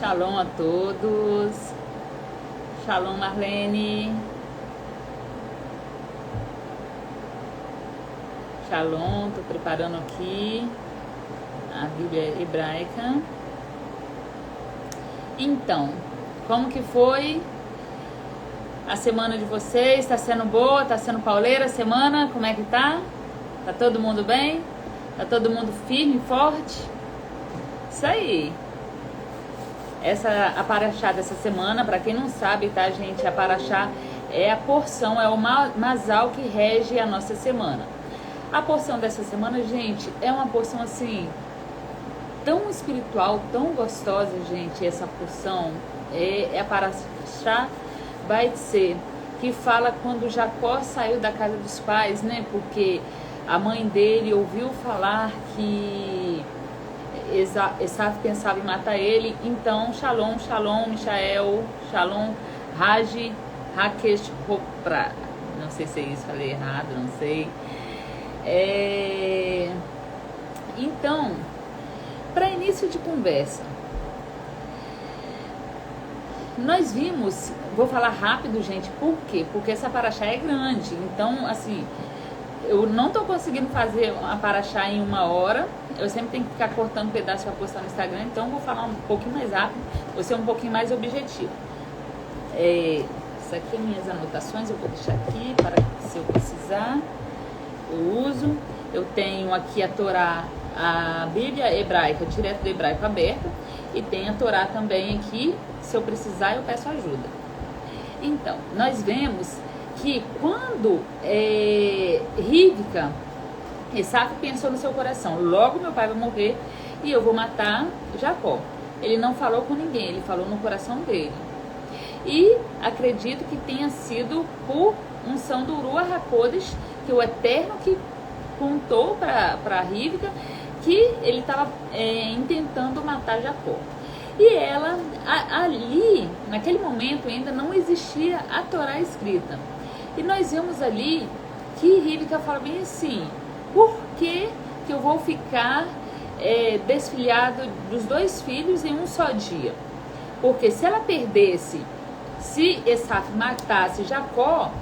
Shalom a todos. Shalom, Marlene. Shalom, tô preparando aqui a Bíblia hebraica. Então, como que foi a semana de vocês? Tá sendo boa? Tá sendo pauleira a semana? Como é que tá? Tá todo mundo bem? Tá todo mundo firme e forte? Isso aí. A paraxá dessa semana, para quem não sabe, tá, gente? A paraxá é a porção, é o masal que rege a nossa semana. A porção dessa semana, gente, é uma porção assim, tão espiritual, tão gostosa, gente. Essa porção é a paraxá Vaitse, que fala quando Jacó saiu da casa dos pais, né? Porque a mãe dele ouviu falar que Esaú pensava em matar ele. Então, Shalom, Shalom, Michael, Shalom, Raji, Rakesh, Hopra. Não sei se é isso, falei errado, não sei. Então, para início de conversa, nós vimos, vou falar rápido, gente, por quê? Porque essa paraxá é grande. Então, assim, eu não tô conseguindo fazer a paraxá em 1 hora. Eu sempre tenho que ficar cortando pedaço para postar no Instagram. Então eu vou falar um pouquinho mais rápido, vou ser um pouquinho mais objetivo. Isso aqui é minhas anotações, eu vou deixar aqui para se eu precisar, eu uso. Eu tenho aqui a Torá, a Bíblia hebraica, direto do hebraico aberta. E tem a Torá também aqui, se eu precisar eu peço ajuda. Então, nós vemos que quando Rivka, Esaú pensou no seu coração, logo meu pai vai morrer e eu vou matar Jacó. Ele não falou com ninguém, ele falou no coração dele. E acredito que tenha sido por unção do Ruach HaKodesh, que o Eterno que contou para Rivka que ele estava intentando matar Jacó. E ela, ali, naquele momento ainda não existia a Torá escrita. E nós vemos ali que Rivka fala bem assim: por que eu vou ficar desfilhado dos 2 filhos em um só dia? Porque se ela perdesse, se Esaú matasse Jacó,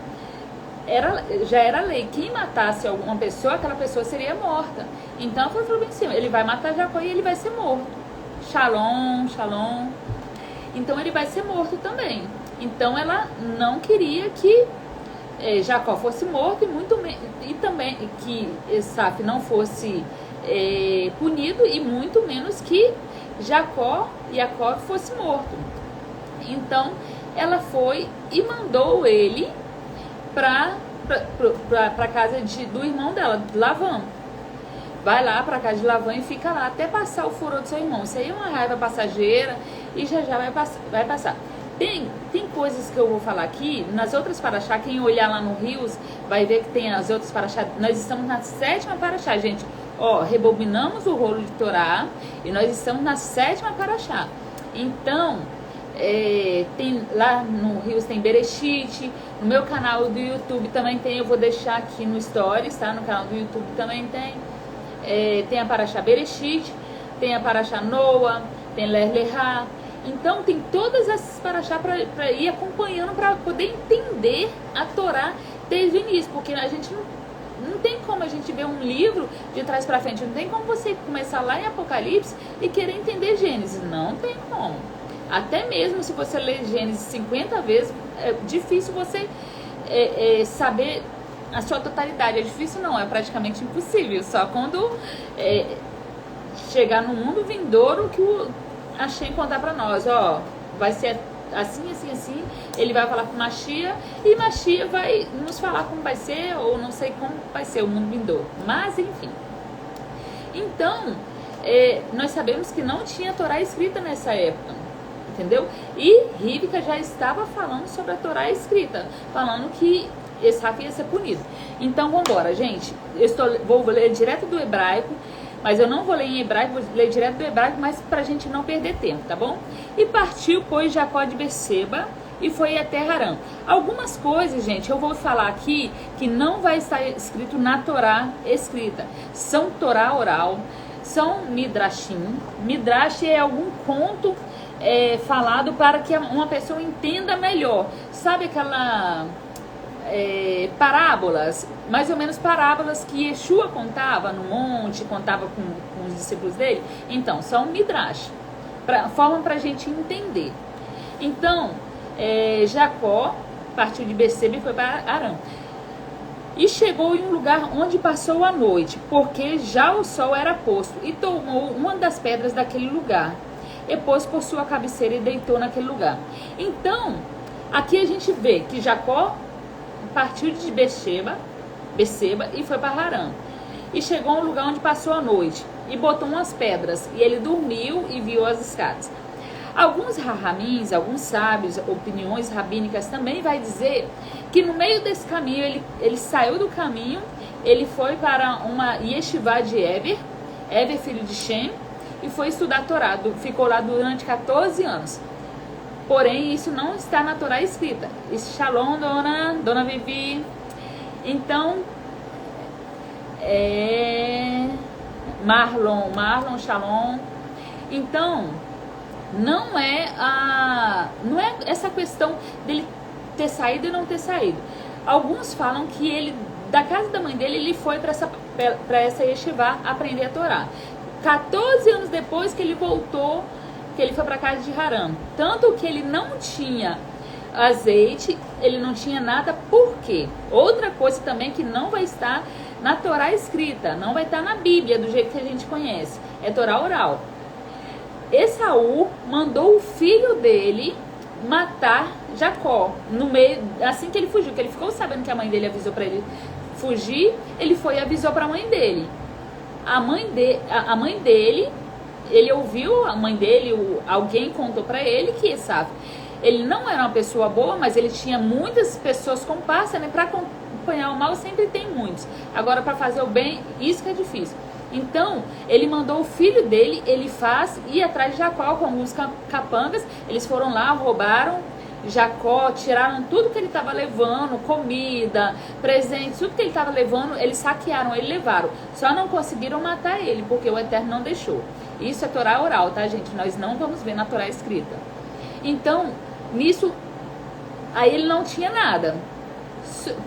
já era lei. Quem matasse alguma pessoa, aquela pessoa seria morta. Então ela falou bem assim: ele vai matar Jacó e ele vai ser morto. Shalom, Shalom. Então ele vai ser morto também. Então ela não queria que Jacó fosse morto e também que Esaú não fosse punido, e muito menos que Jacó fosse morto. Então ela foi e mandou ele para casa do irmão dela, Lavã. Vai lá para casa de Lavã e fica lá até passar o furor do seu irmão. Isso aí é uma raiva passageira e já vai passar. Tem coisas que eu vou falar aqui, nas outras paraxá, quem olhar lá no Rios vai ver que tem as outras paraxá. Nós estamos na 7ª paraxá, gente. Ó, rebobinamos o rolo de Torá e nós estamos na 7ª paraxá. Então, tem lá no Rios tem Bereshit, no meu canal do YouTube também tem, eu vou deixar aqui no Stories, tá? No canal do YouTube também tem. Tem a paraxá Bereshit, tem a paraxá Noa, tem Ler Lehá. Então tem todas essas paraxá para ir acompanhando, para poder entender a Torá desde o início, porque a gente não tem como a gente ver um livro de trás para frente, não tem como você começar lá em Apocalipse e querer entender Gênesis, não tem como. Até mesmo se você ler Gênesis 50 vezes, é difícil você saber a sua totalidade. É difícil não, é praticamente impossível. Só quando chegar no mundo vindouro que o Hashem contar para nós, ó, vai ser assim, assim, assim. Ele vai falar com Mashiach e Mashiach vai nos falar como vai ser, ou não sei como vai ser o mundo vindouro. Mas, enfim. Então, nós sabemos que não tinha Torá escrita nessa época. Entendeu? E Rivka já estava falando sobre a Torá escrita, falando que Esaú ia ser punido. Então vamos embora, gente. Vou ler direto do hebraico, mas eu não vou ler em hebraico, vou ler direto do hebraico, mas pra gente não perder tempo, tá bom? E partiu, pois, Jacó de Berseba e foi até Harã. Algumas coisas, gente, eu vou falar aqui que não vai estar escrito na Torá escrita. São Torá oral, são Midrashim. Midrash é algum conto falado para que uma pessoa entenda melhor. Sabe aquela parábolas, mais ou menos parábolas que Yeshua contava no monte, contava com os discípulos dele? Então, são midrash, forma para a gente entender. Então, Jacó partiu de Beceba e foi para Harã. E chegou em um lugar onde passou a noite, porque já o sol era posto, e tomou uma das pedras daquele lugar, e pôs por sua cabeceira e deitou naquele lugar. Então, aqui a gente vê que Jacó partiu de Beceba e foi para Harã. E chegou a um lugar onde passou a noite, e botou umas pedras, e ele dormiu e viu as escadas. Alguns rahamins, alguns sábios, opiniões rabínicas também vai dizer que no meio desse caminho, ele saiu do caminho, ele foi para uma yeshivá de Eber filho de Shem, e foi estudar a Torá, ficou lá durante 14 anos. Porém, isso não está na Torá escrita. Shalom, dona Vivi. Então, Marlon, Shalom. Então, não é essa questão dele ter saído e não ter saído. Alguns falam que ele, da casa da mãe dele, ele foi para essa yeshivá aprender a Torá. 14 anos depois que ele voltou, que ele foi para casa de Harã. Tanto que ele não tinha azeite, ele não tinha nada. Por quê? Outra coisa também que não vai estar na Torá escrita, não vai estar na Bíblia do jeito que a gente conhece, é Torá oral. Esaú mandou o filho dele matar Jacó no meio, assim que ele fugiu, que ele ficou sabendo que a mãe dele avisou para ele fugir, ele foi e avisou para a mãe dele. A mãe dele, ele ouviu a mãe dele, alguém contou para ele que, sabe, ele não era uma pessoa boa, mas ele tinha muitas pessoas comparsas, né? Para acompanhar o mal sempre tem muitos. Agora, para fazer o bem, isso que é difícil. Então, ele mandou o filho dele, Elifaz, ir atrás de Jacó com alguns capangas. Eles foram lá, roubaram Jacó, tiraram tudo que ele estava levando, comida, presentes, tudo que ele estava levando, eles saquearam ele e levaram. Só não conseguiram matar ele, porque o Eterno não deixou. Isso é Torá oral, tá, gente? Nós não vamos ver na Torá escrita. Então, nisso, aí ele não tinha nada.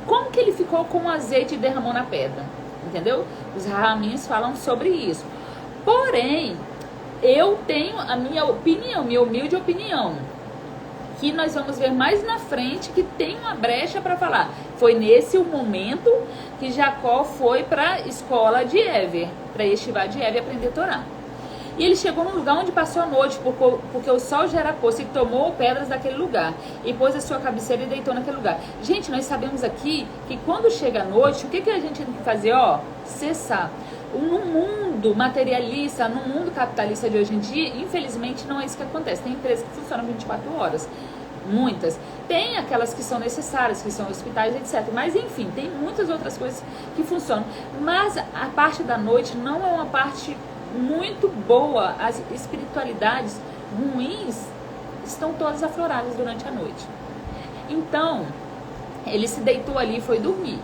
Como que ele ficou com o azeite e derramou na pedra? Entendeu? Os rahamins falam sobre isso. Porém, eu tenho a minha opinião, minha humilde opinião, que nós vamos ver mais na frente, que tem uma brecha para falar. Foi nesse o momento que Jacó foi para a escola de Ever, para Yeshivá de Ever aprender a Torá. E ele chegou num lugar onde passou a noite, porque o sol já era posto, e tomou pedras daquele lugar, e pôs a sua cabeceira e deitou naquele lugar. Gente, nós sabemos aqui que quando chega a noite, o que a gente tem que fazer? Cessar. No mundo materialista, no mundo capitalista de hoje em dia, infelizmente não é isso que acontece. Tem empresas que funcionam 24 horas, muitas. Tem aquelas que são necessárias, que são hospitais, etc. Mas enfim, tem muitas outras coisas que funcionam. Mas a parte da noite não é uma parte muito boa. As espiritualidades ruins estão todas afloradas durante a noite. Então, ele se deitou ali e foi dormir.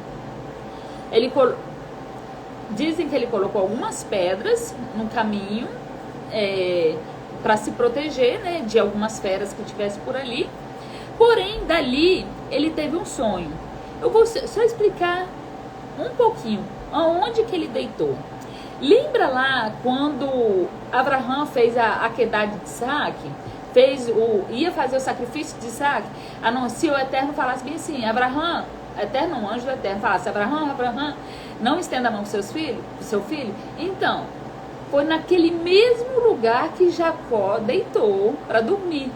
Dizem que ele colocou algumas pedras no caminho para se proteger, né, de algumas feras que tivesse por ali. Porém, dali ele teve um sonho. Eu vou só explicar um pouquinho aonde que ele deitou. Lembra lá quando Abraham fez a Akedah de Isaac? Ia fazer o sacrifício de Isaac? Se o Eterno falasse bem assim, Abraham, Eterno, um anjo do Eterno, falasse, Abraham, não estenda a mão para seu filho. Então, foi naquele mesmo lugar que Jacó deitou para dormir.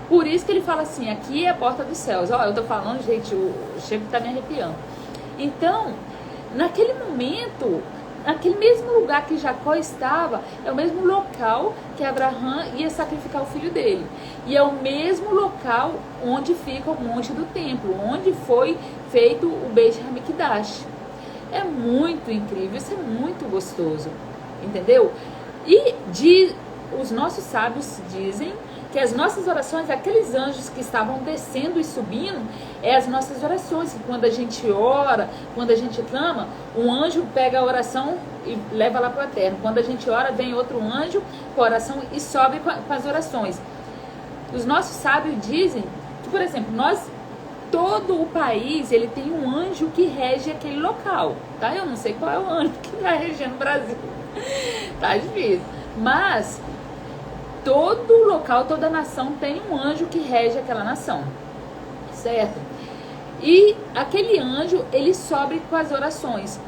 Por isso que ele fala assim, aqui é a porta dos céus. Eu tô falando, gente, o Chico tá me arrepiando. Então, naquele momento, naquele mesmo lugar que Jacó estava, é o mesmo local que Abraham ia sacrificar o filho dele. E é o mesmo local onde fica o monte do templo, onde foi feito o Beit HaMikdash. É muito incrível, isso é muito gostoso, entendeu? E os nossos sábios dizem que as nossas orações, aqueles anjos que estavam descendo e subindo, as nossas orações, que quando a gente ora, quando a gente clama, um anjo pega a oração e leva lá para o Eterno. Quando a gente ora, vem outro anjo com a oração e sobe com as orações. Os nossos sábios dizem que, por exemplo, todo o país, ele tem um anjo que rege aquele local, tá? Eu não sei qual é o anjo que vai regendo o Brasil, tá difícil. Mas todo local, toda nação tem um anjo que rege aquela nação, certo? E aquele anjo, ele sobe com as orações.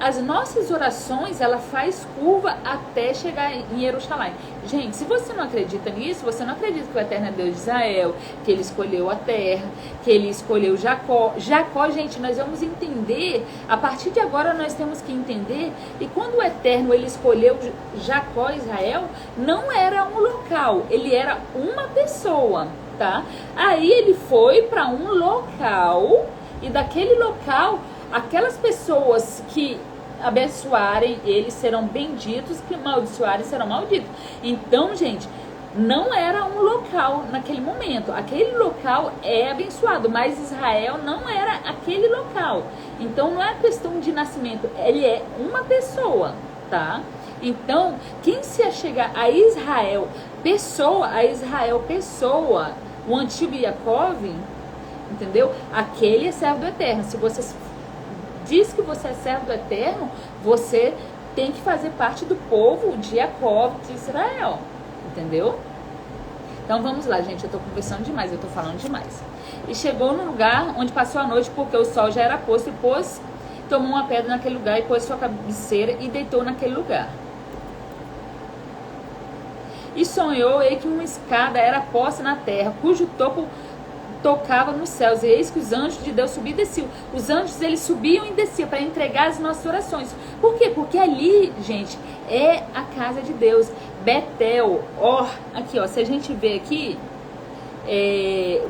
As nossas orações, ela faz curva até chegar em Jerusalém. Gente, se você não acredita nisso, você não acredita que o Eterno é Deus de Israel, que ele escolheu a terra, que ele escolheu Jacó. Jacó, gente, nós vamos entender, a partir de agora nós temos que entender, e quando o Eterno, ele escolheu Jacó, Israel, não era um local, ele era uma pessoa, tá? Aí ele foi para um local, e daquele local, aquelas pessoas que abençoarem, eles serão benditos, que amaldiçoarem serão malditos. Então, gente, não era um local naquele momento. Aquele local é abençoado, mas Israel não era aquele local. Então, não é questão de nascimento, ele é uma pessoa, tá? Então, quem se achegar a Israel, pessoa, o antigo Jacob, entendeu? Aquele é servo do Eterno. Se você diz que você é servo do Eterno, você tem que fazer parte do povo de Jacob, de Israel, entendeu? Então vamos lá, gente, eu tô conversando demais, eu tô falando demais. E chegou no lugar onde passou a noite, porque o sol já era posto, e tomou uma pedra naquele lugar, e pôs sua cabeceira e deitou naquele lugar. E sonhou que uma escada era posta na terra, cujo topo tocava nos céus, e eis que os anjos de Deus subiam e desciam. Os anjos, eles subiam e desciam para entregar as nossas orações. Por quê? Porque ali, gente, é a casa de Deus. Betel, aqui ó, se a gente vê aqui,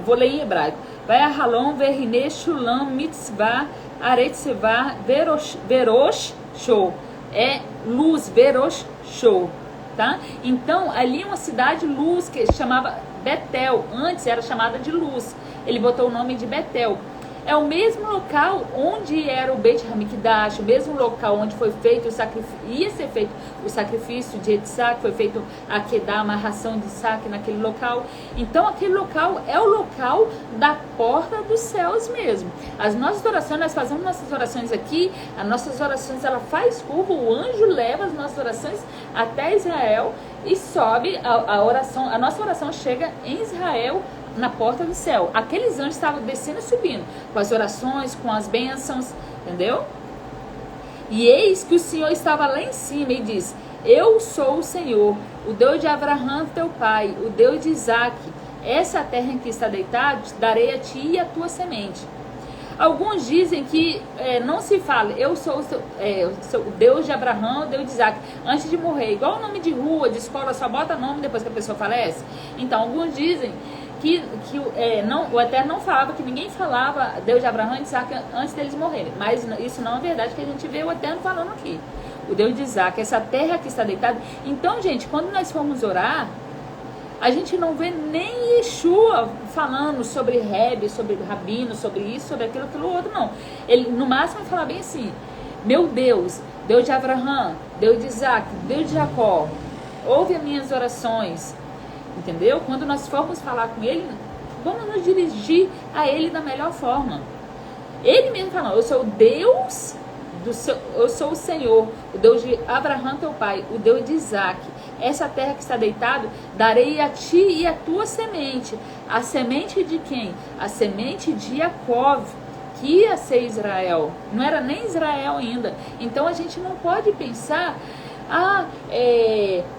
vou ler em hebraico. Vai a Halom, Verine, Shulam, Mitzvah, Aretzevah, Verosh, Show. É luz, Verosh, Show. Tá? Então, ali é uma cidade luz que chamava Betel, antes era chamada de Luz. Ele botou o nome de Betel. É o mesmo local onde era o Beit Hamikdash, o mesmo local onde foi feito o sacrifício, ia ser feito o sacrifício de Isaac, foi feito a Kedah, a ração de Isaac naquele local. Então aquele local é o local da porta dos céus mesmo. As nossas orações, nós fazemos nossas orações aqui, as nossas orações, ela faz curva, o anjo leva as nossas orações até Israel e sobe a oração, a nossa oração chega em Israel, na porta do céu. Aqueles anjos estavam descendo e subindo, com as orações, com as bênçãos, entendeu? E eis que o Senhor estava lá em cima e diz: eu sou o Senhor, o Deus de Abraão teu pai, o Deus de Isaac. Essa terra em que está deitado, darei a ti e a tua semente. Alguns dizem que não se fala, eu sou o Deus de Abraão, o Deus de Isaac, antes de morrer. Igual o nome de rua, de escola, só bota nome depois que a pessoa falece. Então, alguns dizem que o Eterno não falava, que ninguém falava Deus de Abraão e de Isaac antes deles morrerem. Mas isso não é verdade, que a gente vê o Eterno falando aqui. O Deus de Isaac, essa terra que está deitada. Então, gente, quando nós formos orar, a gente não vê nem Yeshua falando sobre Rebe, sobre Rabino, sobre isso, sobre aquilo outro, não. Ele, no máximo, vai falar bem assim: meu Deus, Deus de Abraão, Deus de Isaac, Deus de Jacó, ouve as minhas orações. Entendeu? Quando nós formos falar com ele, vamos nos dirigir a ele da melhor forma. Ele mesmo falou: eu sou o Deus, eu sou o Senhor, o Deus de Abraão teu pai, o Deus de Isaac. Essa terra que está deitado, darei a ti e a tua semente. A semente de quem? A semente de Jacob, que ia ser Israel. Não era nem Israel ainda. Então a gente não pode pensar: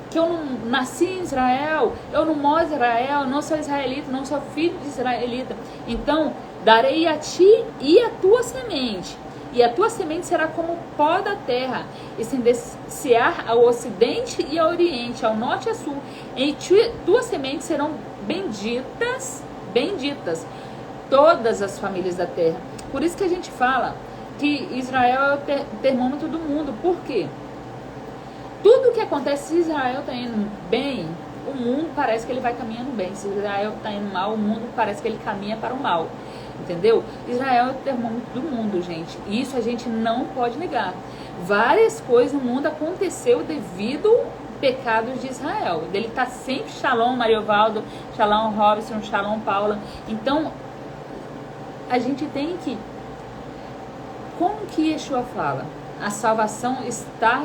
que eu não nasci em Israel, eu não moro em Israel, não sou israelita, não sou filho de israelita. Então, darei a ti e a tua semente. E a tua semente será como o pó da terra, e se desciar ao ocidente e ao oriente, ao norte e ao sul. Em tua semente serão benditas, todas as famílias da terra. Por isso que a gente fala que Israel é o termômetro do mundo. Por quê? Tudo que acontece, se Israel está indo bem, o mundo parece que ele vai caminhando bem. Se Israel está indo mal, o mundo parece que ele caminha para o mal. Entendeu? Israel é o termômetro do mundo, gente. E isso a gente não pode negar. Várias coisas no mundo aconteceu devido pecados de Israel. Dele está sempre Shalom Mariovaldo, Shalom Robson, Shalom Paula. Então, a gente tem que... Como que Yeshua fala? A salvação está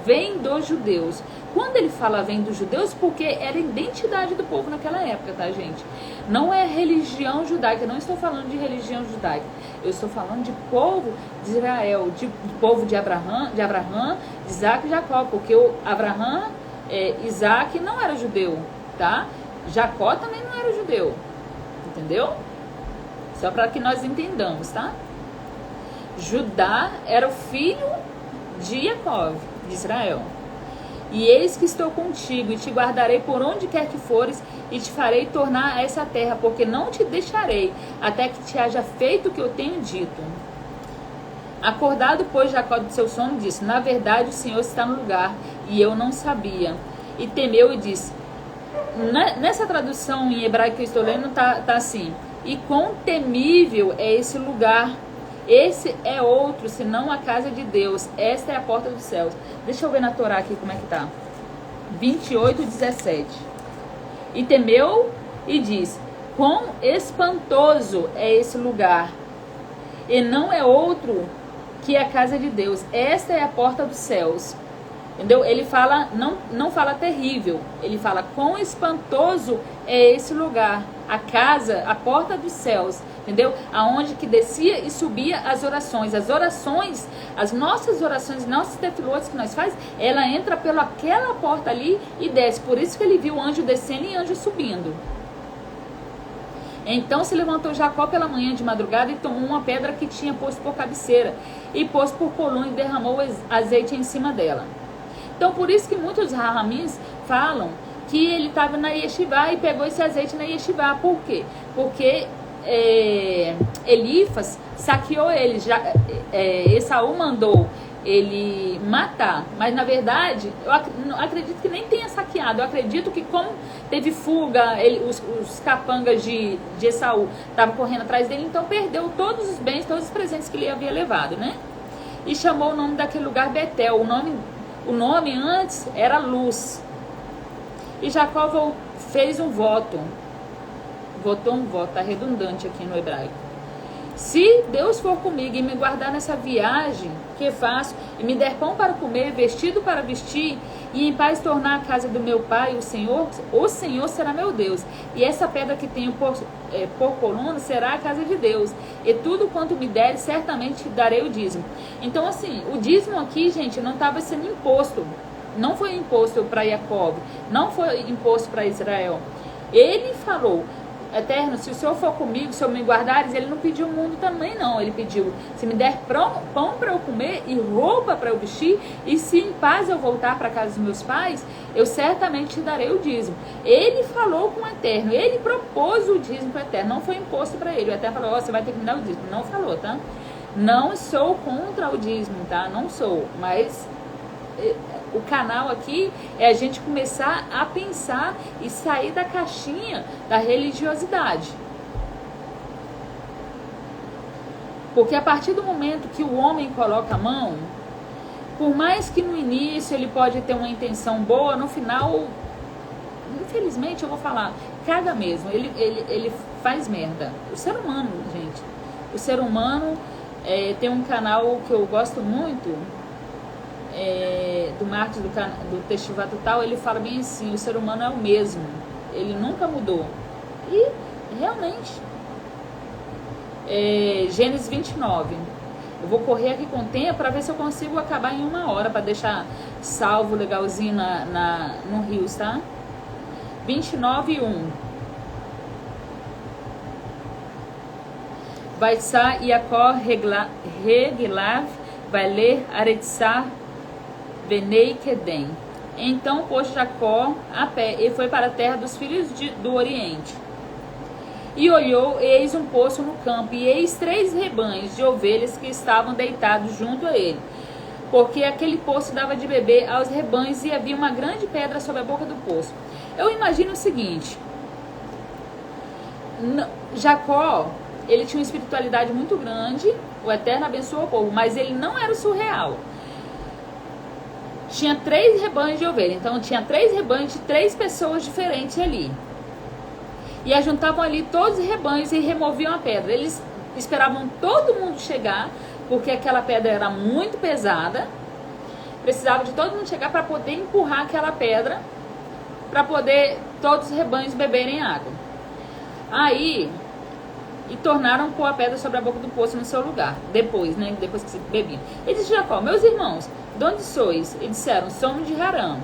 vem dos judeus. Quando ele fala vem dos judeus, porque era a identidade do povo naquela época, tá, gente? Não é religião judaica, eu não estou falando de religião judaica. Eu estou falando de povo de Israel, de povo de Abraão, de Isaac e Jacó, porque o Abraão, Isaac não era judeu, tá? Jacó também não era judeu, entendeu? Só para que nós entendamos, tá? Judá era o filho de Jacó, de Israel. E eis que estou contigo, e te guardarei por onde quer que fores, e te farei tornar a essa terra, porque não te deixarei, até que te haja feito o que eu tenho dito. Acordado, pois, Jacó do seu sono, disse: na verdade, o Senhor está no lugar, e eu não sabia. E temeu e disse... Nessa tradução em hebraico que eu estou lendo, tá assim: e quão temível é esse lugar! Esse é outro, senão a casa de Deus. Esta é a porta dos céus. Deixa eu ver na Torá aqui como é que tá. 28:17. E temeu e diz: quão espantoso é esse lugar! E não é outro que a casa de Deus. Esta é a porta dos céus. Entendeu? Ele fala, não fala terrível. Ele fala quão espantoso é esse lugar. A casa, a porta dos céus. Entendeu? Aonde que descia e subia as orações. As nossas orações, nossas tefilotes que nós faz, ela entra pelaquela porta ali e desce. Por isso que ele viu anjo descendo e anjo subindo. Então se levantou Jacó pela manhã de madrugada e tomou uma pedra que tinha posto por cabeceira e pôs por coluna e derramou azeite em cima dela. Então por isso que muitos rahamins falam que ele estava na Yeshivá e pegou esse azeite na Yeshivá. Por quê? Porque Elifas saqueou ele, Esaú mandou ele matar, mas na verdade eu acredito que nem tenha saqueado. Eu acredito que como teve fuga, os capangas de Esaú estavam correndo atrás dele, então perdeu todos os bens, todos os presentes que ele havia levado, né? E chamou o nome daquele lugar Betel. O nome antes era Luz. E Jacó fez um voto. Votou um voto, tá redundante aqui no hebraico. Se Deus for comigo e me guardar nessa viagem que faço, e me der pão para comer, vestido para vestir, e em paz tornar a casa do meu pai, o Senhor será meu Deus. E essa pedra que tenho por coluna será a casa de Deus. E tudo quanto me der, certamente darei o dízimo. Então, assim, o dízimo aqui, gente, não estava sendo imposto. Não foi imposto para Jacó, não foi imposto para Israel. Ele falou: Eterno, se o Senhor for comigo, se eu me guardares, ele não pediu o mundo também, não. Ele pediu: se me der pão para eu comer e roupa para eu vestir, e se em paz eu voltar para a casa dos meus pais, eu certamente te darei o dízimo. Ele falou com o Eterno, ele propôs o dízimo para o Eterno, não foi imposto para ele. O Eterno falou: você vai ter que me dar o dízimo. Não falou, tá? Não sou contra o dízimo, tá? Não sou, mas o canal aqui é a gente começar a pensar e sair da caixinha da religiosidade. Porque a partir do momento que o homem coloca a mão, por mais que no início ele pode ter uma intenção boa, no final, infelizmente eu vou falar, caga mesmo, ele faz merda. O ser humano, gente, o ser humano tem um canal que eu gosto muito, do Marcos do Teshuvah Total. Ele fala bem assim: o ser humano é o mesmo, ele nunca mudou. E realmente Gênesis 29, eu vou correr aqui com o tempo para ver se eu consigo acabar em 1 hora, para deixar salvo legalzinho no Rios, tá? 29:1. Vaitsá Iacó Reglav vai ler Aretzá Benei Kedem. Então pôs Jacó a pé e foi para a terra dos filhos do Oriente. E olhou, e eis um poço no campo, e eis 3 rebanhos de ovelhas que estavam deitados junto a ele. Porque aquele poço dava de beber aos rebanhos, e havia uma grande pedra sobre a boca do poço. Eu imagino o seguinte: Jacó, ele tinha uma espiritualidade muito grande, o Eterno abençoou o povo, mas ele não era surreal. tinha 3 rebanhos de ovelha. Então tinha 3 rebanhos de 3 pessoas diferentes ali. E ajuntavam ali todos os rebanhos e removiam a pedra. Eles esperavam todo mundo chegar, porque aquela pedra era muito pesada. Precisava de todo mundo chegar para poder empurrar aquela pedra, para poder todos os rebanhos beberem água. Aí, e tornaram pôr a pedra sobre a boca do poço no seu lugar. Depois, né? Depois que se bebiam. Ele disse: Jacó, meus irmãos, de onde sois? E disseram: somos de Harã.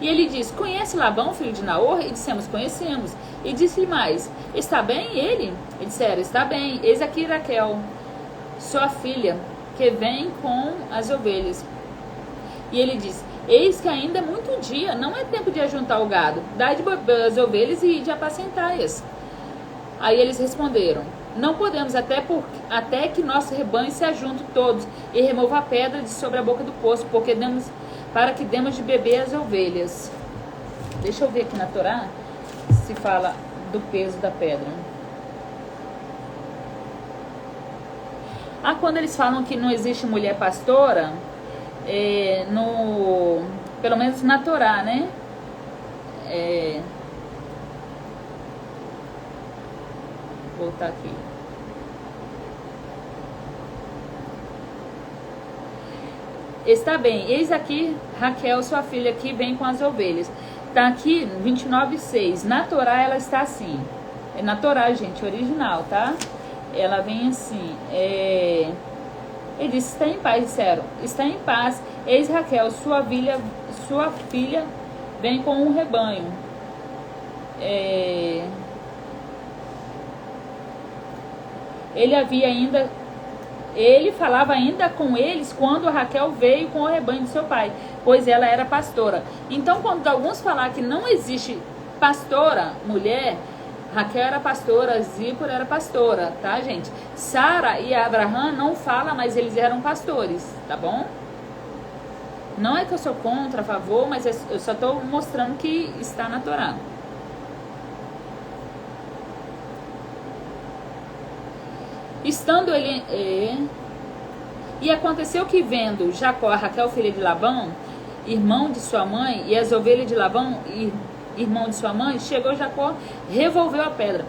E ele disse: conhece Labão, filho de Naor? E dissemos: conhecemos. E disse-lhe mais: está bem ele? E disseram: está bem. Eis aqui Raquel, sua filha, que vem com as ovelhas. E ele disse: eis que ainda é muito dia, não é tempo de ajuntar o gado. Dai de beber as ovelhas e de apacentai-as. Aí eles responderam: não podemos, até que nosso rebanho se ajunte todos e remova a pedra de sobre a boca do poço, para que demos de beber as ovelhas. Deixa eu ver aqui na Torá se fala do peso da pedra. Quando eles falam que não existe mulher pastora, pelo menos na Torá, né? Vou voltar aqui. Está bem, eis aqui Raquel, sua filha, que vem com as ovelhas. Está aqui 29:6. Na Torá ela está assim. É na Torá, gente, original, tá? Ela vem assim. Ele disse: está em paz, disseram. Está em paz. Eis Raquel, sua filha, vem com um rebanho. Ele falava ainda com eles quando Raquel veio com o rebanho de seu pai, pois ela era pastora. Então, quando alguns falar que não existe pastora, mulher, Raquel era pastora, Zípora era pastora, tá, gente? Sara e Abraão não fala, mas eles eram pastores, tá bom? Não é que eu sou contra, a favor, mas eu só estou mostrando que está na Torá. Estando ele... E aconteceu que, vendo Jacó a Raquel, filha de Labão, irmão de sua mãe, e as ovelhas de Labão, irmão de sua mãe, chegou Jacó, revolveu a pedra.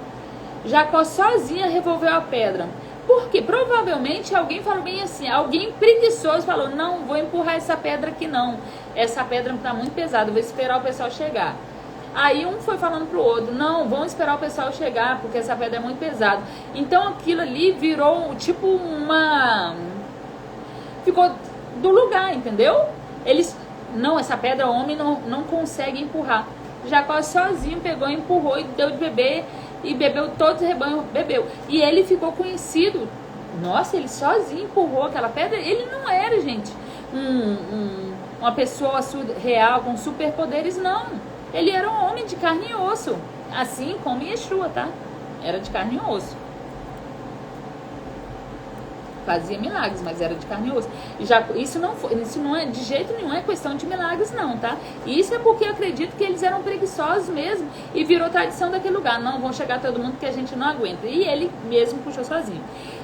Jacó sozinha revolveu a pedra. Porque provavelmente alguém falou bem assim, alguém preguiçoso falou: não, vou empurrar essa pedra aqui não. Essa pedra está muito pesada, vou esperar o pessoal chegar. Aí um foi falando pro outro: não, vamos esperar o pessoal chegar, porque essa pedra é muito pesada. Então aquilo ali virou tipo ficou do lugar, entendeu? Eles: não, essa pedra o homem não consegue empurrar. Jacó sozinho pegou, empurrou e deu de beber. E bebeu, todos os rebanhos bebeu. E ele ficou conhecido. Nossa, ele sozinho empurrou aquela pedra. Ele não era, gente, uma pessoa real com superpoderes, não. Ele era um homem de carne e osso. Assim como Yeshua, tá? Era de carne e osso. Fazia milagres, mas era de carne e osso. Isso não é de jeito nenhum é questão de milagres, não, tá? Isso é porque eu acredito que eles eram preguiçosos mesmo e virou tradição daquele lugar. Não, vão chegar todo mundo que a gente não aguenta. E ele mesmo puxou sozinho.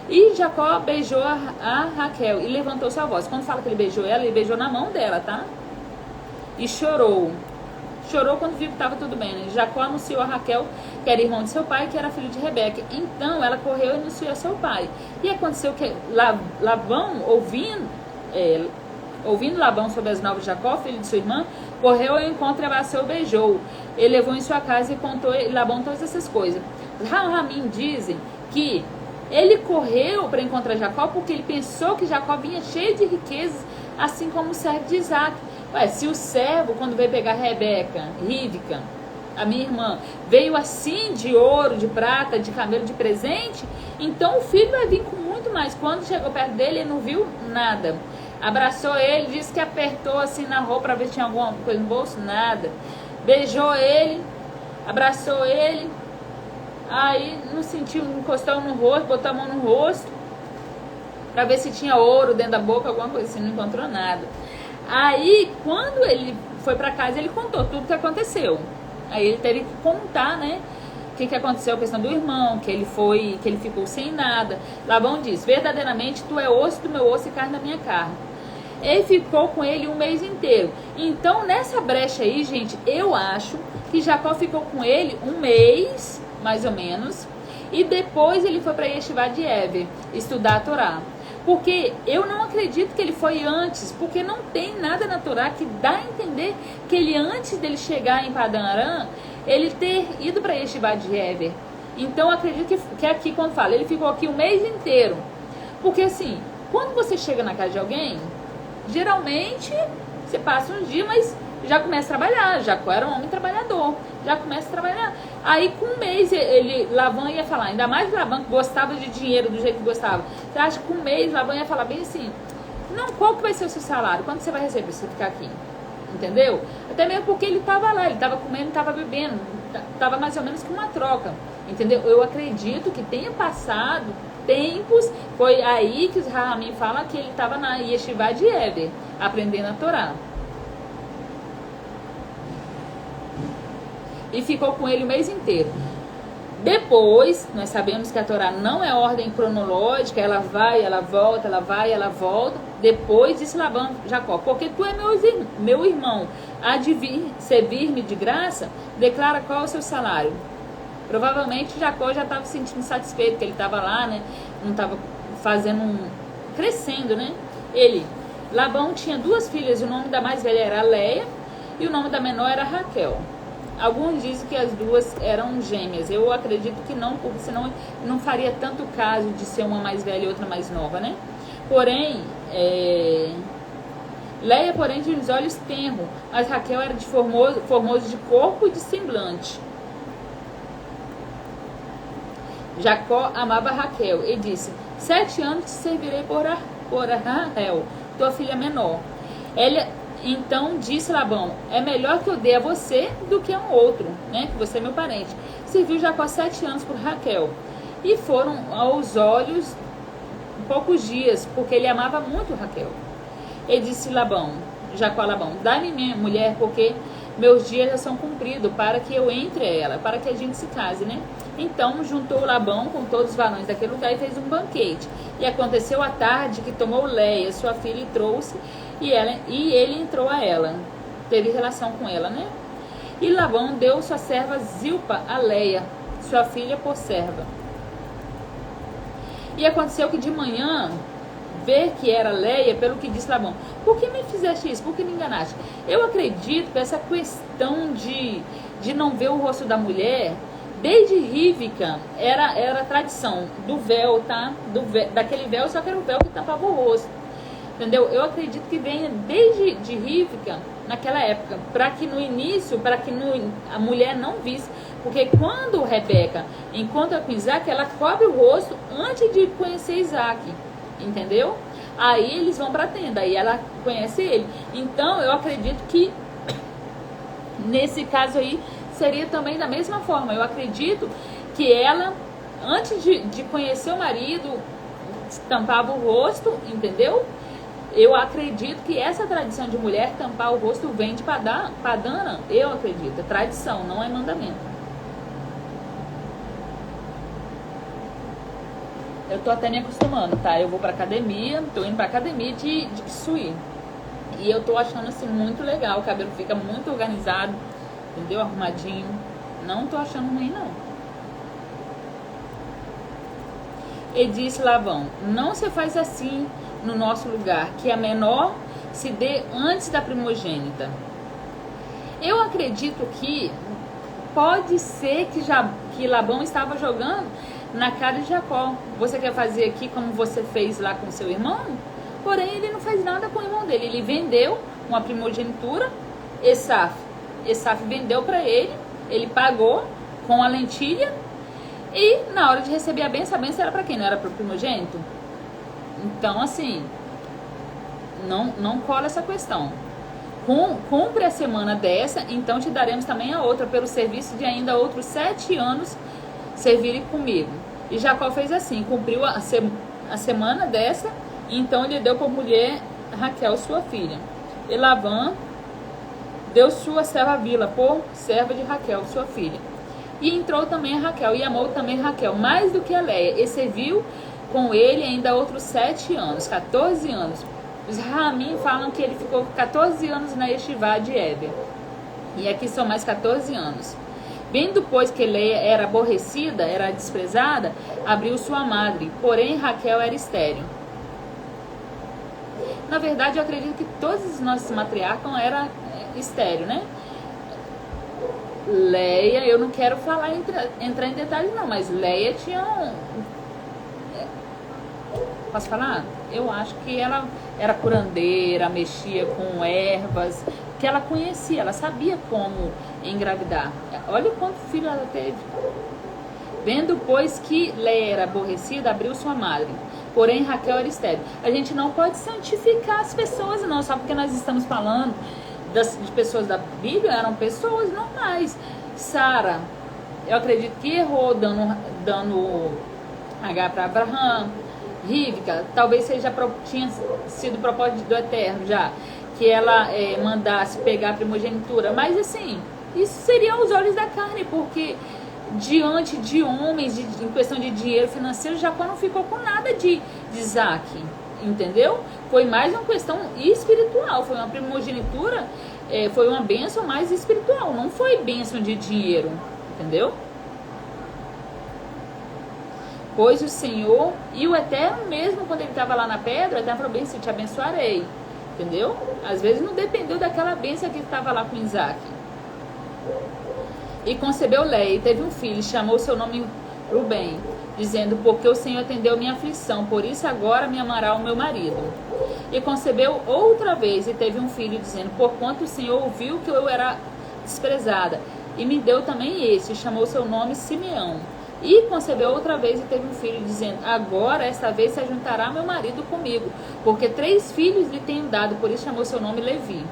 E Jacó beijou a Raquel e levantou sua voz. Quando fala que ele beijou ela, ele beijou na mão dela, tá? E chorou. Chorou quando viu que estava tudo bem, né? Jacó anunciou a Raquel, que era irmão de seu pai, que era filho de Rebeca. Então ela correu e anunciou a seu pai. E aconteceu que Labão, ouvindo Labão sobre as novas de Jacó, filho de sua irmã, correu ao encontro e abraçou e beijou. Ele levou em sua casa e contou Labão todas essas coisas. Ramim dizem que ele correu para encontrar Jacó porque ele pensou que Jacó vinha cheio de riquezas, assim como o servo de Isaac. Ué, se o servo, quando veio pegar Rebeca, Rívca, a minha irmã, veio assim de ouro, de prata, de camelo de presente, então o filho vai vir com muito mais. Quando chegou perto dele, ele não viu nada. Abraçou ele, disse que apertou assim na roupa para ver se tinha alguma coisa no bolso, nada. Beijou ele, abraçou ele, aí não sentiu, encostou no rosto, botou a mão no rosto, para ver se tinha ouro dentro da boca, alguma coisa assim, não encontrou nada. Aí, quando ele foi para casa, ele contou tudo o que aconteceu. Aí ele teve que contar, né, o que aconteceu, a questão do irmão, que ele ficou sem nada. Labão diz: verdadeiramente tu é osso do meu osso e carne da minha carne. e ficou com ele um mês inteiro. Então, nessa brecha aí, gente, eu acho que Jacó ficou com ele um mês, mais ou menos, e depois ele foi para Yeshivá de Hever estudar a Torá. Porque eu não acredito que ele foi antes, porque não tem nada na Torá que dá a entender que ele, antes dele chegar em Padan Aram, ele ter ido para Yeshivá de Hever. Então, eu acredito que aqui, quando fala, ele ficou aqui o mês inteiro. Porque assim, quando você chega na casa de alguém, geralmente você passa um dia, mas já começa a trabalhar. Jacó era um homem trabalhador, já começa a trabalhar. Aí com um mês Labão ia falar, ainda mais Labão que gostava de dinheiro do jeito que gostava. Você acha que com um mês Labão ia falar bem assim, não, qual que vai ser o seu salário? Quanto você vai receber se você ficar aqui? Entendeu? Até mesmo porque ele estava lá, ele estava comendo, estava bebendo, estava mais ou menos que uma troca. Entendeu? Eu acredito que tenha passado tempos, foi aí que os Rahamim falam que ele estava na Yeshivá de Hever, aprendendo a Torá. E ficou com ele o mês inteiro. Depois, nós sabemos que a Torá não é ordem cronológica, ela vai, ela volta, ela vai, ela volta. Depois disse Labão, Jacó, porque tu é meu irmão, há de servir-me de graça, declara qual é o seu salário. Provavelmente Jacó já estava se sentindo satisfeito, que ele estava lá, né? Não estava crescendo, né? Labão tinha duas filhas, o nome da mais velha era Leia e o nome da menor era Raquel. Alguns dizem que as duas eram gêmeas. Eu acredito que não, porque senão não faria tanto caso de ser uma mais velha e outra mais nova, né? Porém, Leia, porém, tinha os olhos tenros, mas Raquel era de formoso de corpo e de semblante. Jacó amava Raquel e disse, 7 anos te servirei por Raquel, tua filha menor. Então disse Labão, é melhor que eu dê a você do que a um outro, né? Que você é meu parente. Serviu Jacó 7 anos por Raquel. E foram aos olhos poucos dias, porque ele amava muito Raquel. E disse Jacó a Labão, dá-me minha mulher, porque meus dias já são cumpridos, para que eu entre a ela, para que a gente se case, né? Então juntou Labão com todos os varões daquele lugar e fez um banquete. E aconteceu à tarde que tomou Leia, sua filha, e trouxe, e ele entrou a ela, teve relação com ela, né? E Labão deu sua serva Zilpa a Leia, sua filha, por serva. E aconteceu que de manhã, ver que era Leia, pelo que disse Labão, por que me fizeste isso? Por que me enganaste? Eu acredito que essa questão de não ver o rosto da mulher, desde Rívika, era a tradição do véu, tá? Daquele véu, só que era o véu que tampava o rosto. Entendeu? Eu acredito que venha desde de Rívika, naquela época, para que no início, a mulher não visse. Porque quando Rebeca encontra com Isaac, ela cobre o rosto antes de conhecer Isaac. Entendeu? Aí eles vão para a tenda, aí ela conhece ele. Então eu acredito que nesse caso aí seria também da mesma forma. Eu acredito que ela, antes de conhecer o marido, tampava o rosto, entendeu? Eu acredito que essa tradição de mulher tampar o rosto vem de Padana. Eu acredito, é tradição, não é mandamento. Eu tô até me acostumando, tá? Eu vou pra academia, tô indo pra academia de Kisuí. E eu tô achando assim muito legal, o cabelo fica muito organizado, entendeu? Arrumadinho. Não tô achando ruim, não. E disse Labão, não se faz assim no nosso lugar, que a menor se dê antes da primogênita. Eu acredito que pode ser que Labão estava jogando na cara de Jacó. Você quer fazer aqui como você fez lá com seu irmão? Porém, ele não faz nada com o irmão dele. Ele vendeu uma primogenitura, Esaf vendeu para ele, ele pagou com a lentilha, e na hora de receber a bênção era para quem? Não era para o primogênito? Então, assim, não cola essa questão. Cumpre a semana dessa, então te daremos também a outra, pelo serviço de ainda outros 7 anos servirem comigo. E Jacó fez assim, cumpriu a semana dessa, então ele deu por mulher Raquel, sua filha. E Labão deu sua serva Bila por serva de Raquel, sua filha. E entrou também a Raquel, e amou também Raquel, mais do que a Leia, e serviu com ele ainda outros 7 anos, 14 anos. Os Rahamim falam que ele ficou 14 anos na Yeshivá de Heber. E aqui são mais 14 anos. Bem depois que Leia era aborrecida, era desprezada, abriu sua madre. Porém, Raquel era estéril. Na verdade, eu acredito que todos os nossos matriarcas eram estéril, né? Leia, eu não quero entrar em detalhes não, mas Leia tinha posso falar? Eu acho que ela era curandeira, mexia com ervas, que ela conhecia, ela sabia como engravidar. Olha quanto filho ela teve. Vendo, pois, que Leia era aborrecida, abriu sua madre. Porém, Raquel era estéril. A gente não pode santificar as pessoas, não, só porque nós estamos falando de pessoas da Bíblia, eram pessoas normais. Sara, eu acredito que errou dando H para Abraão. Rívka, talvez tinha sido propósito do Eterno já, que ela mandasse pegar a primogenitura, mas assim, isso seria aos olhos da carne, porque diante de homens, em questão de dinheiro financeiro, Jacó não ficou com nada de Isaac, entendeu? Foi mais uma questão espiritual, foi uma primogenitura, foi uma bênção mais espiritual, não foi bênção de dinheiro, entendeu? Pois o Senhor e o Eterno mesmo, quando ele estava lá na pedra, até falou bem, se eu te abençoarei, entendeu? Às vezes não dependeu daquela bênção que estava lá com Isaac. E concebeu Leia, e teve um filho, chamou seu nome Rubem, dizendo, porque o Senhor atendeu minha aflição, por isso agora me amará o meu marido. E concebeu outra vez, e teve um filho, dizendo, porquanto o Senhor ouviu que eu era desprezada, e me deu também esse, e chamou seu nome Simeão. E concebeu outra vez e teve um filho, dizendo, agora esta vez se ajuntará meu marido comigo, porque 3 filhos lhe tenho dado, por isso chamou seu nome Levi.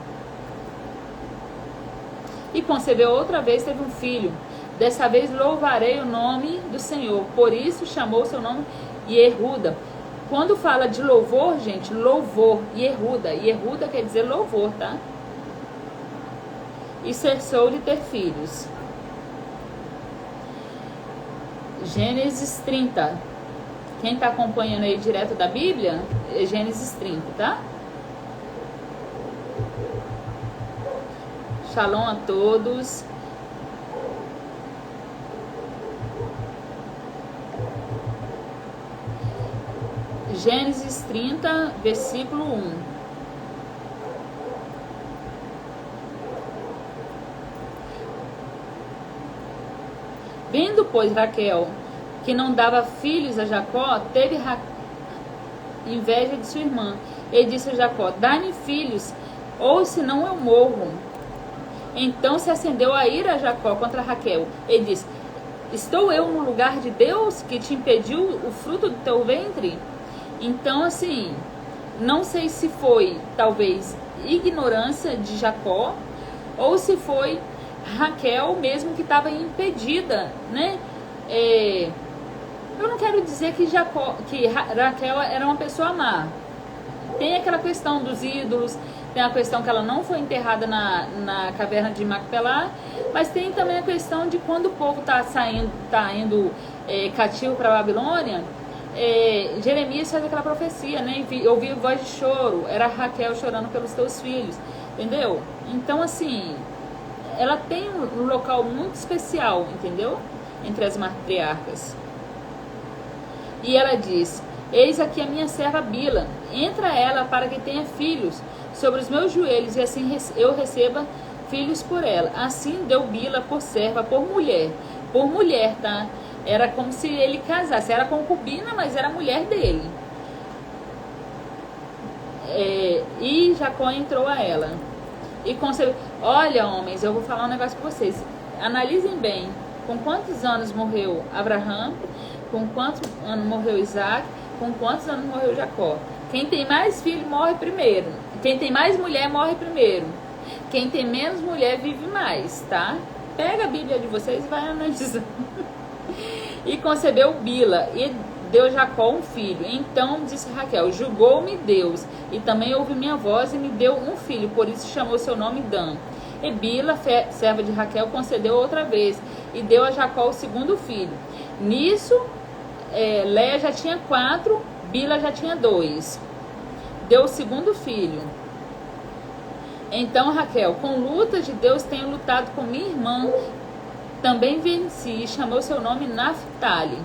E concebeu outra vez, teve um filho, dessa vez louvarei o nome do Senhor, por isso chamou seu nome Yehuda. Quando fala de louvor, gente, louvor, Yehuda quer dizer louvor, tá? E cessou de ter filhos. Gênesis 30. Quem está acompanhando aí direto da Bíblia, é Gênesis 30, tá? Shalom a todos. Gênesis 30, versículo 1. Vendo, pois, Raquel, que não dava filhos a Jacó, teve inveja de sua irmã. E disse a Jacó, dá-me filhos, ou senão eu morro. Então se acendeu a ira a Jacó contra Raquel. E disse, estou eu no lugar de Deus que te impediu o fruto do teu ventre? Então, assim, não sei se foi, talvez, ignorância de Jacó, ou se foi Raquel mesmo que estava impedida, né? Eu não quero dizer que Raquel era uma pessoa má. Tem aquela questão dos ídolos, tem a questão que ela não foi enterrada na caverna de Macpelá, mas tem também a questão de quando o povo está indo cativo para a Babilônia, Jeremias faz aquela profecia, né? Ouvi voz de choro, era Raquel chorando pelos teus filhos, entendeu? Então, assim, ela tem um local muito especial, entendeu? Entre as matriarcas. E ela diz, eis aqui a minha serva Bila, entra ela para que tenha filhos sobre os meus joelhos, e assim eu receba filhos por ela. Assim deu Bila por serva, por mulher, tá? Era como se ele casasse, era concubina, mas era mulher dele. E Jacó entrou a ela. E concebeu. Olha, homens, eu vou falar um negócio para vocês. Analisem bem. Com quantos anos morreu Abraão? Com quantos anos morreu Isaac? Com quantos anos morreu Jacó? Quem tem mais filho morre primeiro. Quem tem mais mulher morre primeiro. Quem tem menos mulher vive mais, tá? Pega a Bíblia de vocês e vai analisando. E concebeu Bila e deu Jacó um filho. Então disse Raquel, julgou-me Deus, e também ouviu minha voz e me deu um filho, por isso chamou seu nome Dan. E Bila, serva de Raquel, concedeu outra vez, e deu a Jacó o segundo filho. Nisso, Léia já tinha 4, Bila já tinha 2. deu o segundo filho. Então Raquel, com lutas de Deus tenho lutado com minha irmã, também venci, e chamou seu nome Naphtali.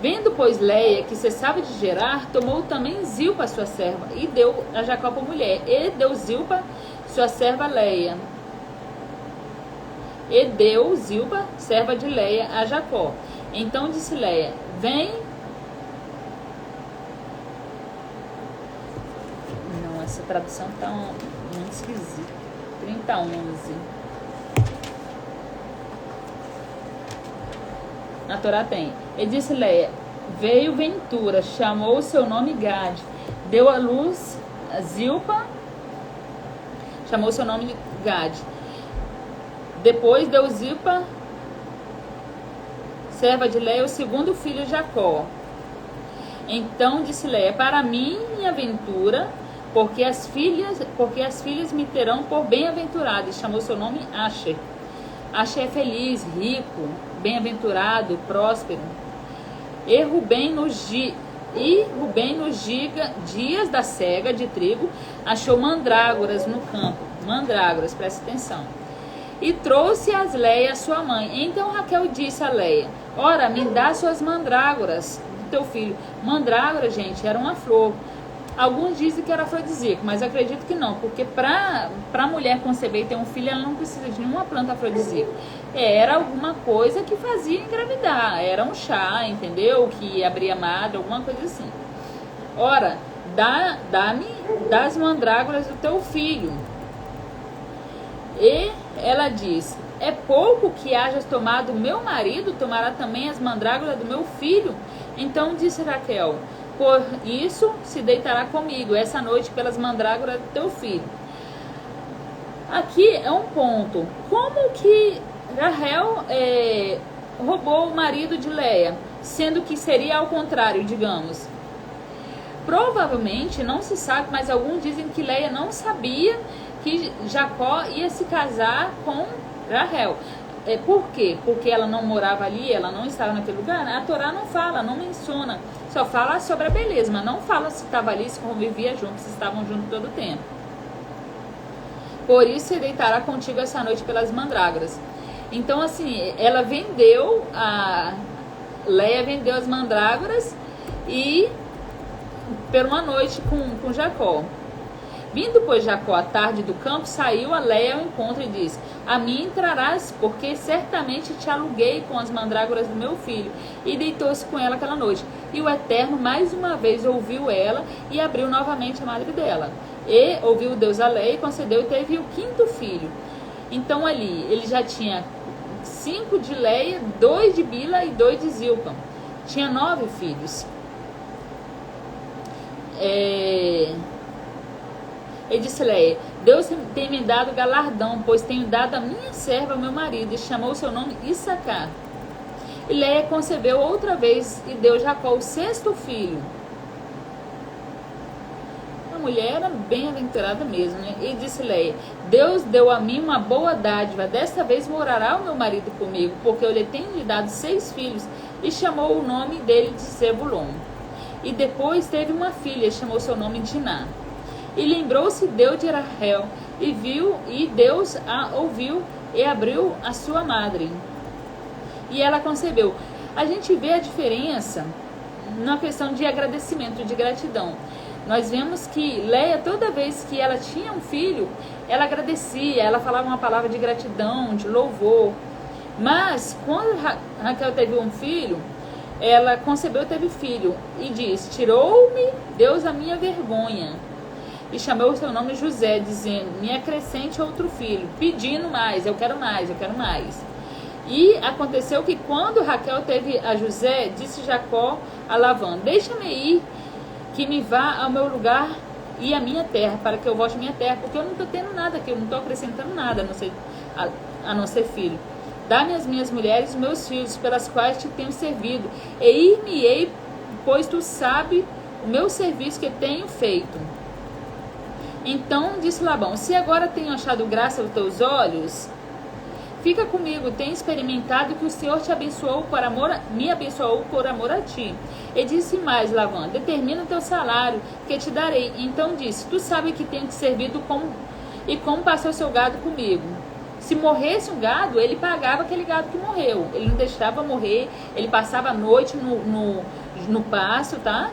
Vendo, pois, Leia que cessava de gerar, tomou também Zilpa, sua serva, e deu a Jacó por mulher. E deu Zilpa, sua serva Leia. E deu Zilpa, serva de Leia, a Jacó. Então disse Leia, vem... Não, essa tradução está muito esquisita. 30:11. Na Torá tem. E disse Leia, veio Ventura, chamou o seu nome Gade, deu à luz Zilpa, chamou o seu nome Gade. Depois deu Zilpa, serva de Leia, o segundo filho Jacó. Então disse Leia, para mim, minha ventura, porque as filhas me terão por bem-aventurada, e chamou seu nome Asher. Asher é feliz, rico, bem-aventurado, próspero. E Rubem nos dias da cega de trigo achou mandrágoras no campo. Mandrágoras, presta atenção. E trouxe as Leia, sua mãe. Então Raquel disse a Leia, ora, me dá suas mandrágoras do teu filho. Mandrágora, gente, era uma flor. Alguns dizem que era afrodisíaco, mas acredito que não, porque para a mulher conceber e ter um filho, ela não precisa de nenhuma planta afrodisíaca. Era alguma coisa que fazia engravidar, era um chá, entendeu? Que abria madre, alguma coisa assim. Ora, dá-me das mandrágoras do teu filho. E ela diz, é pouco que hajas tomado meu marido, tomará também as mandrágoras do meu filho? Então disse Raquel, por isso se deitará comigo essa noite pelas mandrágoras do teu filho. Aqui é um ponto. Como que Raquel roubou o marido de Leia, sendo que seria ao contrário, digamos? Provavelmente, não se sabe, mas alguns dizem que Leia não sabia que Jacó ia se casar com Raquel. Por quê? Porque ela não morava ali, ela não estava naquele lugar. A Torá não fala, não menciona, só fala sobre a beleza, mas não fala se estava ali, se convivia junto, se estavam juntos todo o tempo. Por isso se deitará contigo essa noite pelas mandrágoras. Então assim, ela vendeu, Leia vendeu as mandrágoras e por uma noite com Jacó. Vindo, pois, Jacó à tarde do campo, saiu a Leia ao encontro e disse, a mim entrarás, porque certamente te aluguei com as mandrágoras do meu filho. E deitou-se com ela aquela noite. E o Eterno mais uma vez ouviu ela e abriu novamente a madre dela. E ouviu Deus a Leia e concedeu e teve o quinto filho. Então ali, ele já tinha 5 de Leia, 2 de Bila e 2 de Zilpa. Tinha 9 filhos. E disse Leia, Deus tem me dado galardão, pois tenho dado a minha serva ao meu marido, e chamou seu nome Issacar. E Leia concebeu outra vez, e deu Jacó o 6º filho. A mulher era bem-aventurada mesmo, né? E disse Leia, Deus deu a mim uma boa dádiva, desta vez morará o meu marido comigo, porque eu lhe tenho lhe dado 6 filhos, e chamou o nome dele de Zebulon. E depois teve uma filha, e chamou seu nome Diná. E lembrou-se Deus de Raquel, e Deus a ouviu e abriu a sua madre. E ela concebeu. A gente vê a diferença na questão de agradecimento, de gratidão. Nós vemos que Leia, toda vez que ela tinha um filho, ela agradecia, ela falava uma palavra de gratidão, de louvor. Mas quando Raquel teve um filho, ela concebeu e teve filho. E diz, tirou-me Deus a minha vergonha. E chamou o seu nome José, dizendo, me acrescente outro filho, pedindo mais, eu quero mais, eu quero mais. E aconteceu que quando Raquel teve a José, disse Jacó a Labão, deixa-me ir, que me vá ao meu lugar e à minha terra, para que eu volte à minha terra, porque eu não estou tendo nada aqui, eu não estou acrescentando nada, a não ser filho. Dá-me as minhas mulheres e os meus filhos, pelas quais te tenho servido, e ir-me-ei, pois tu sabes o meu serviço que tenho feito. Então disse Labão, se agora tenho achado graça aos teus olhos, Fica comigo, tem experimentado que o Senhor te abençoou por amor, me abençoou por amor a ti. E disse mais, Labão, determina o teu salário, que te darei. Então disse, tu sabes que tenho te servido como passou seu gado comigo. Se morresse um gado, ele pagava aquele gado que morreu. Ele não deixava morrer, ele passava a noite no pasto, tá?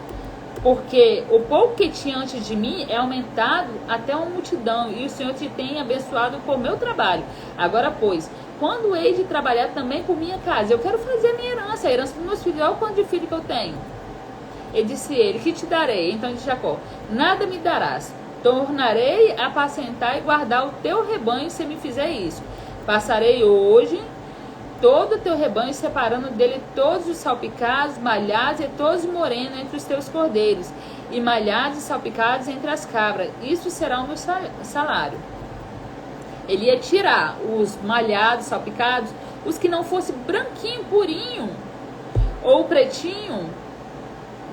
Porque o pouco que tinha antes de mim é aumentado até uma multidão, e o Senhor te tem abençoado por meu trabalho. Agora, pois, quando hei de trabalhar também por minha casa? Eu quero fazer a minha herança, a herança dos meus filhos. Olha o quanto de filho que eu tenho. E disse ele, que te darei? Então disse Jacó, nada me darás. Tornarei a apacentar e guardar o teu rebanho se me fizer isso. Passarei hoje todo o teu rebanho, separando dele todos os salpicados, malhados e todos os morenos entre os teus cordeiros, e malhados e salpicados entre as cabras. Isso será o meu salário. Ele ia tirar os malhados, salpicados, os que não fosse branquinho, purinho, ou pretinho.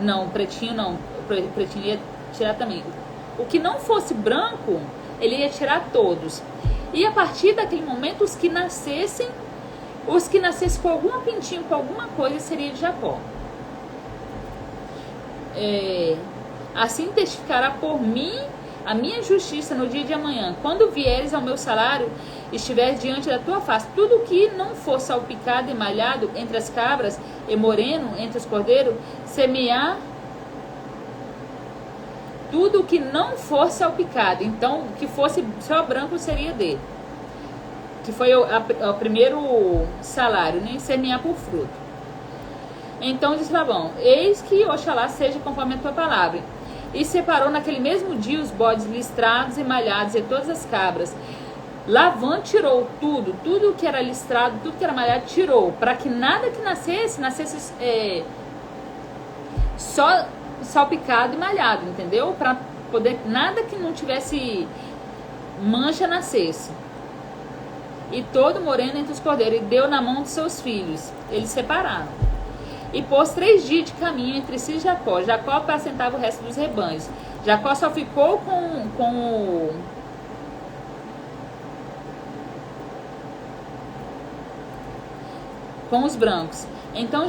Não, pretinho não. Pretinho ia tirar também. O que não fosse branco, ele ia tirar todos. E a partir daquele momento, os que nascessem com algum pintinho, com alguma coisa, seria de Jacó. Assim testificará por mim a minha justiça no dia de amanhã. Quando vieres ao meu salário, estiveres diante da tua face, tudo que não for salpicado e malhado entre as cabras e moreno entre os cordeiros, semear tudo que não for salpicado. Então, o que fosse só branco seria dele. Que foi o primeiro salário, nem semear por fruto. Então disse Labão, eis que Oxalá seja conforme a tua palavra. E separou naquele mesmo dia os bodes listrados e malhados e todas as cabras. Labão tirou tudo que era listrado, tudo que era malhado, tirou, para que nada que nascesse só salpicado e malhado, entendeu? Para poder, nada que não tivesse mancha nascesse. E todo moreno entre os cordeiros, e deu na mão dos seus filhos. Eles separaram. E pôs 3 dias de caminho entre si e Jacó. Jacó apacentava o resto dos rebanhos. Jacó só ficou com os brancos. Então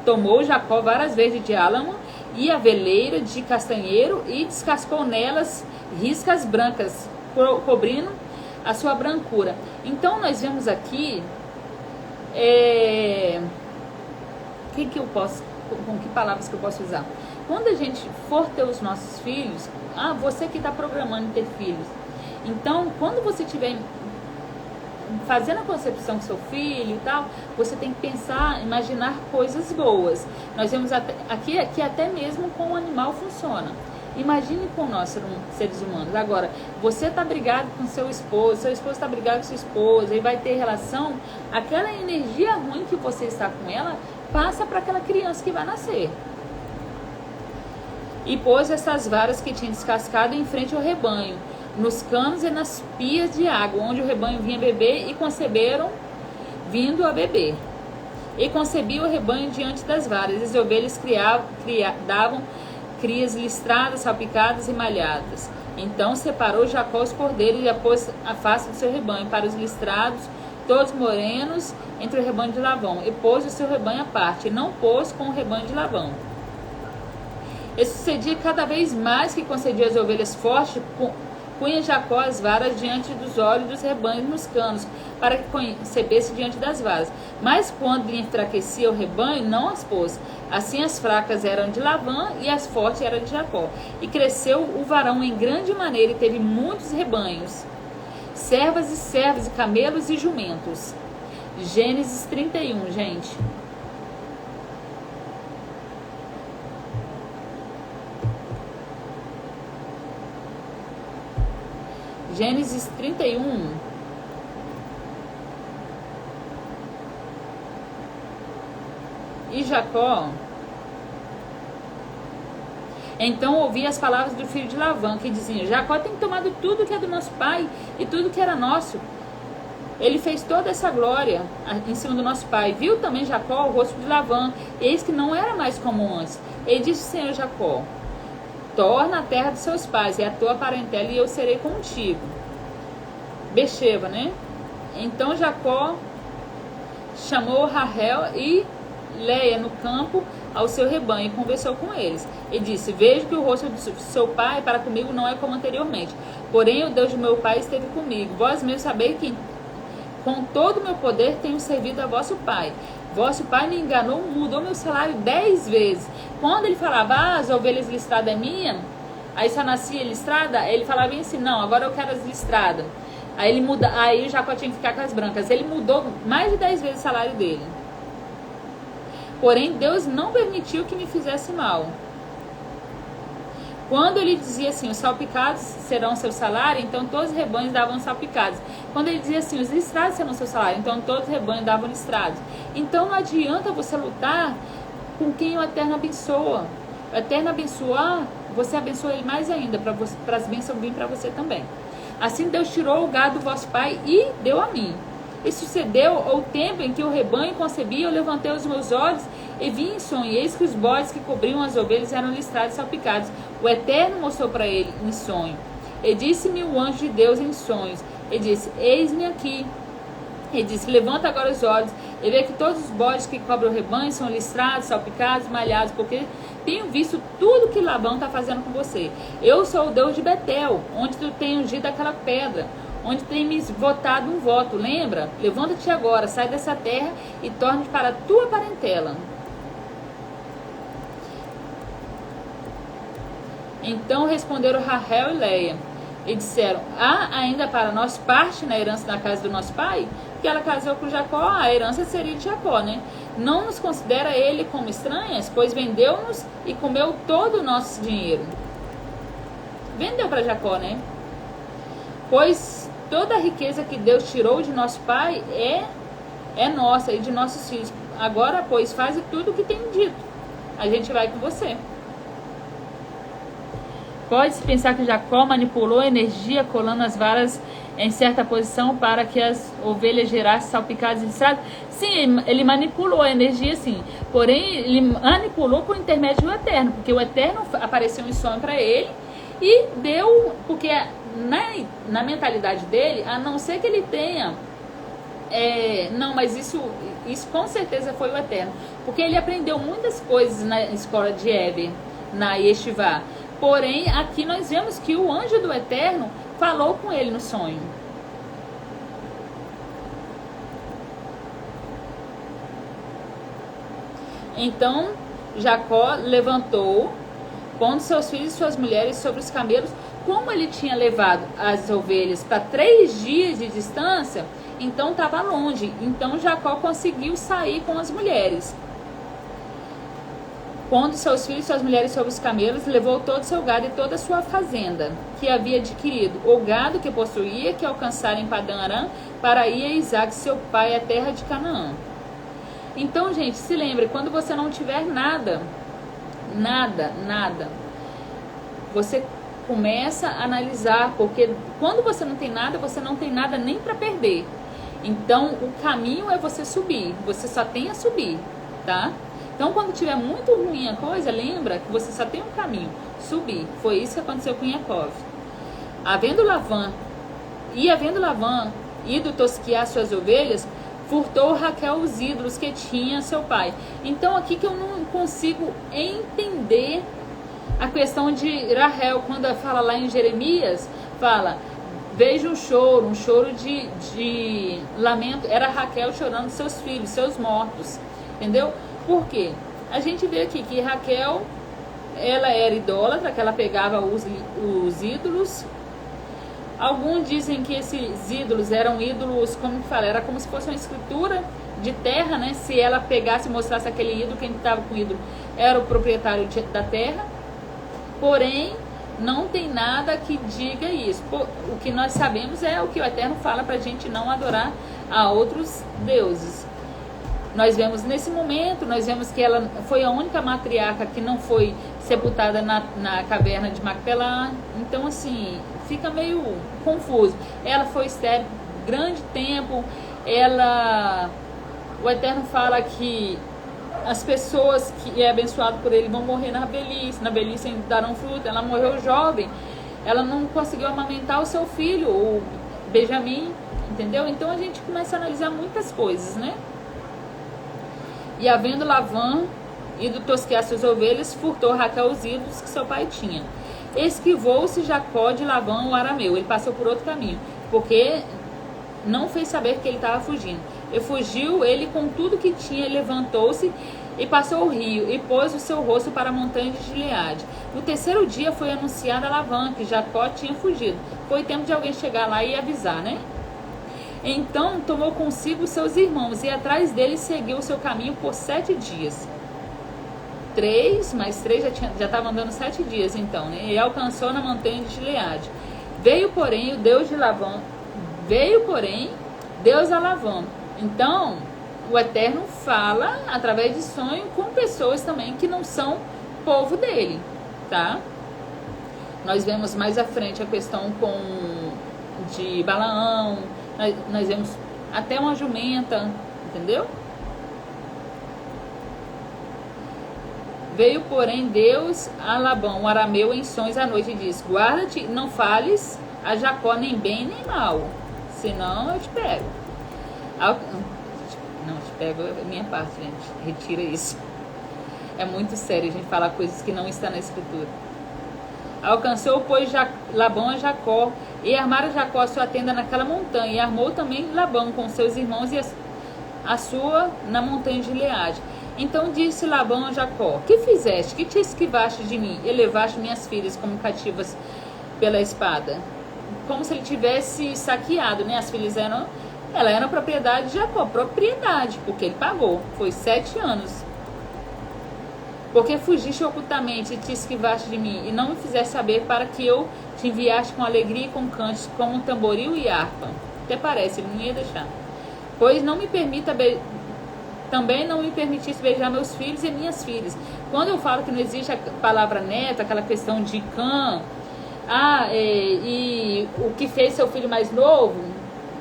tomou Jacó varas verdes de álamo e aveleira de castanheiro e descascou nelas riscas brancas, cobrindo a sua brancura. Então nós vemos aqui com que palavras que eu posso usar? Quando a gente for ter os nossos filhos, você que está programando ter filhos, então quando você estiver fazendo a concepção com seu filho e tal, você tem que pensar, imaginar coisas boas. Nós vemos aqui até mesmo com o animal funciona. Imagine com nós, seres humanos. Agora, você está brigado com seu esposo está brigado com sua esposa, e vai ter relação, aquela energia ruim que você está com ela, passa para aquela criança que vai nascer. E pôs essas varas que tinha descascado em frente ao rebanho, nos canos e nas pias de água, onde o rebanho vinha beber, e conceberam vindo a beber. E concebia o rebanho diante das varas, e as ovelhas davam crias listradas, salpicadas e malhadas. Então separou Jacó os cordeiros e a pôs a face do seu rebanho para os listrados, todos morenos, entre o rebanho de Labão, e pôs o seu rebanho à parte, e não pôs com o rebanho de Labão. E sucedia cada vez mais que concedia as ovelhas fortes, punha Jacó as varas diante dos olhos dos rebanhos nos canos, para que concebesse diante das varas. Mas quando lhe enfraquecia o rebanho, não as pôs. Assim as fracas eram de Labão e as fortes eram de Jacó. E cresceu o varão em grande maneira e teve muitos rebanhos, servas e servos, e camelos e jumentos. Gênesis 31, gente. Gênesis 31. E Jacó então ouvia as palavras do filho de Labão, que diziam: Jacó tem tomado tudo que é do nosso pai e tudo que era nosso. Ele fez toda essa glória em cima do nosso pai. Viu também Jacó o rosto de Labão, eis que não era mais como antes. Ele disse: Senhor Jacó, torna a terra dos seus pais e a tua parentela, e eu serei contigo. Bexeva, né? Então Jacó chamou Raquel e Leia no campo ao seu rebanho e conversou com eles. E disse: vejo que o rosto do seu pai para comigo não é como anteriormente. Porém, o Deus de meu pai esteve comigo. Vós mesmos sabeis que com todo o meu poder tenho servido a vosso pai. Vosso pai me enganou, mudou meu salário 10 vezes. Quando ele falava, as ovelhas listradas é minha, aí só nascia listrada, ele falava bem assim, não, agora eu quero as listradas. Aí ele muda, aí Jacó tinha que ficar com as brancas. Ele mudou mais de 10 vezes o salário dele. Porém, Deus não permitiu que me fizesse mal. Quando ele dizia assim, os salpicados serão seu salário, então todos os rebanhos davam salpicados. Quando ele dizia assim, os listrados serão seu salário, então todos os rebanhos davam listrados. Então não adianta você lutar com quem o Eterno abençoa. O Eterno abençoar, você abençoa ele mais ainda, para as bênçãos virem para você também. Assim Deus tirou o gado do vosso pai e deu a mim. E sucedeu ao tempo em que o rebanho concebia, eu levantei os meus olhos e vi em sonho, e eis que os bodes que cobriam as ovelhas eram listrados e salpicados. O Eterno mostrou para ele em sonho. E disse-me o anjo de Deus em sonhos. E disse, eis-me aqui. E disse, levanta agora os olhos e vê que todos os bodes que cobrem o rebanho são listrados, salpicados, malhados, porque tenho visto tudo que Labão está fazendo com você. Eu sou o Deus de Betel, onde tu tem ungido aquela pedra, onde tem me votado um voto, lembra? Levanta-te agora, sai dessa terra e torne para a tua parentela. Então responderam Raquel e Leia e disseram, há ainda para nós parte na herança da casa do nosso pai? Porque ela casou com Jacó, a herança seria de Jacó, né? Não nos considera ele como estranhas, pois vendeu-nos e comeu todo o nosso dinheiro. Vendeu para Jacó, né? Pois toda a riqueza que Deus tirou de nosso pai é nossa e de nossos filhos. Agora, pois, faze tudo o que tem dito. A gente vai com você. Pode-se pensar que Jacó manipulou a energia colando as varas em certa posição para que as ovelhas girassem salpicadas e listradas? Sim, ele manipulou a energia, sim. Porém, ele manipulou por intermédio do Eterno, porque o Eterno apareceu em sonho para ele e deu, porque na mentalidade dele, a não ser que ele tenha, não, mas isso com certeza foi o Eterno, porque ele aprendeu muitas coisas na escola de Eber, na Yeshivá. Porém, aqui nós vemos que o anjo do Eterno falou com ele no sonho. Então, Jacó levantou, pondo seus filhos e suas mulheres sobre os camelos. Como ele tinha levado as ovelhas para 3 dias de distância, então estava longe. Então, Jacó conseguiu sair com as mulheres. Pondo seus filhos e suas mulheres sobre os camelos, levou todo o seu gado e toda a sua fazenda, que havia adquirido, o gado que possuía, que alcançara em Padã Arã, para ir a Isaac, seu pai, a terra de Canaã. Então, gente, se lembre, quando você não tiver nada, você começa a analisar, porque quando você não tem nada, você não tem nada nem para perder. Então, o caminho é você subir, você só tem a subir, tá? Então, quando tiver muito ruim a coisa, lembra que você só tem um caminho, subir. Foi isso que aconteceu com Yaakov. Havendo Lavã ido tosquiar suas ovelhas, furtou Raquel os ídolos que tinha seu pai. Então, aqui que eu não consigo entender a questão de Raquel, quando fala lá em Jeremias, fala, veja um choro de lamento. Era Raquel chorando seus filhos, seus mortos, entendeu? Por quê? A gente vê aqui que Raquel, ela era idólatra, que ela pegava os ídolos. Alguns dizem que esses ídolos eram ídolos, como que fala, era como se fosse uma escritura de terra, né? Se ela pegasse e mostrasse aquele ídolo, quem estava com o ídolo era o proprietário da terra. Porém, não tem nada que diga isso. O que nós sabemos é o que o Eterno fala para a gente não adorar a outros deuses. Nós vemos nesse momento, nós vemos que ela foi a única matriarca que não foi sepultada na caverna de Macpelá. Então, assim, fica meio confuso. Ela foi estéril grande tempo. O Eterno fala que as pessoas que é abençoado por ele vão morrer na velhice darão fruto. Ela morreu jovem, ela não conseguiu amamentar o seu filho, Benjamim, entendeu? Então a gente começa a analisar muitas coisas, né? E havendo Labão ido tosquear suas ovelhas, furtou Raquel os ídolos que seu pai tinha. Esquivou-se Jacó de Labão o arameu, ele passou por outro caminho, porque não fez saber que ele estava fugindo. E fugiu ele com tudo que tinha, levantou-se e passou o rio, e pôs o seu rosto para a montanha de Gileade. No terceiro dia foi anunciado a Labão que Jacó tinha fugido. Foi tempo de alguém chegar lá e avisar, né? Então tomou consigo seus irmãos, e atrás dele seguiu o seu caminho por 7 dias. 3 mais 3 já estava andando 7 dias, então, né? E alcançou na montanha de Gileade. Veio, porém, Deus a Labão. Então, o Eterno fala através de sonho com pessoas também que não são povo dele, tá? Nós vemos mais à frente a questão de Balaão, nós vemos até uma jumenta, entendeu? Veio, porém, Deus a Labão, o arameu, em sonhos à noite, e disse: guarda-te, não fales a Jacó nem bem nem mal, senão eu te pego. Não, te pego é a minha parte, gente. Retira isso. É muito sério a gente falar coisas que não estão na Escritura. Alcançou, pois, Labão a Jacó, e armara Jacó a sua tenda naquela montanha, e armou também Labão com seus irmãos e a sua na montanha de Gileade. Então disse Labão a Jacó: que fizeste? Que te esquivaste de mim e levaste minhas filhas como cativas pela espada? Como se ele tivesse saqueado, né? As filhas eram propriedade de Jacó, propriedade, porque ele pagou. Foi 7 anos. Porque fugiste ocultamente e te esquivaste de mim, e não me fizeste saber, para que eu te enviaste com alegria e com cantos, como um tamboril e harpa. Até parece, ele não ia deixar. Pois não me permita também não me permitisse beijar meus filhos e minhas filhas. Quando eu falo que não existe a palavra neto, aquela questão de Cã, e o que fez seu filho mais novo,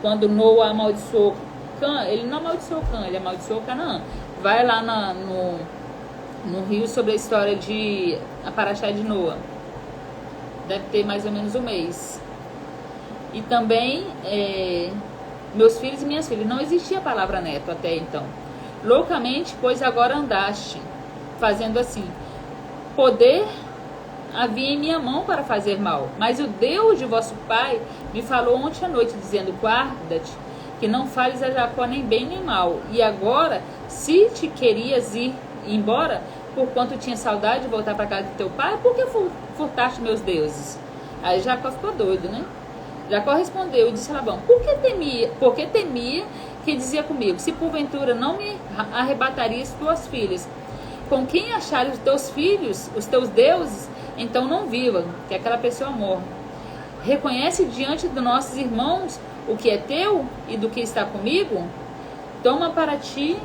quando Noa amaldiçoou Cã, ele não amaldiçoou Cã, ele amaldiçoou Canaã. Vai lá no rio sobre a história de a Paraxá de Noa. Deve ter mais ou menos um mês. E também meus filhos e minhas filhas. Não existia a palavra neto até então. Loucamente, pois agora andaste, fazendo assim. Poder havia em minha mão para fazer mal, mas o Deus de vosso pai me falou ontem à noite, dizendo: guarda-te, que não fales a Jacó nem bem nem mal. E agora, se te querias ir embora, por quanto tinha saudade de voltar para casa do teu pai, por que furtaste meus deuses? Aí Jacó ficou doido, né? Jacó respondeu e disse a Labão: por que temia que dizia comigo: se porventura não me arrebatarias tuas filhas, com quem achares os teus filhos, os teus deuses, então não viva, que aquela pessoa morra. Reconhece diante dos nossos irmãos o que é teu e do que está comigo? Toma para ti,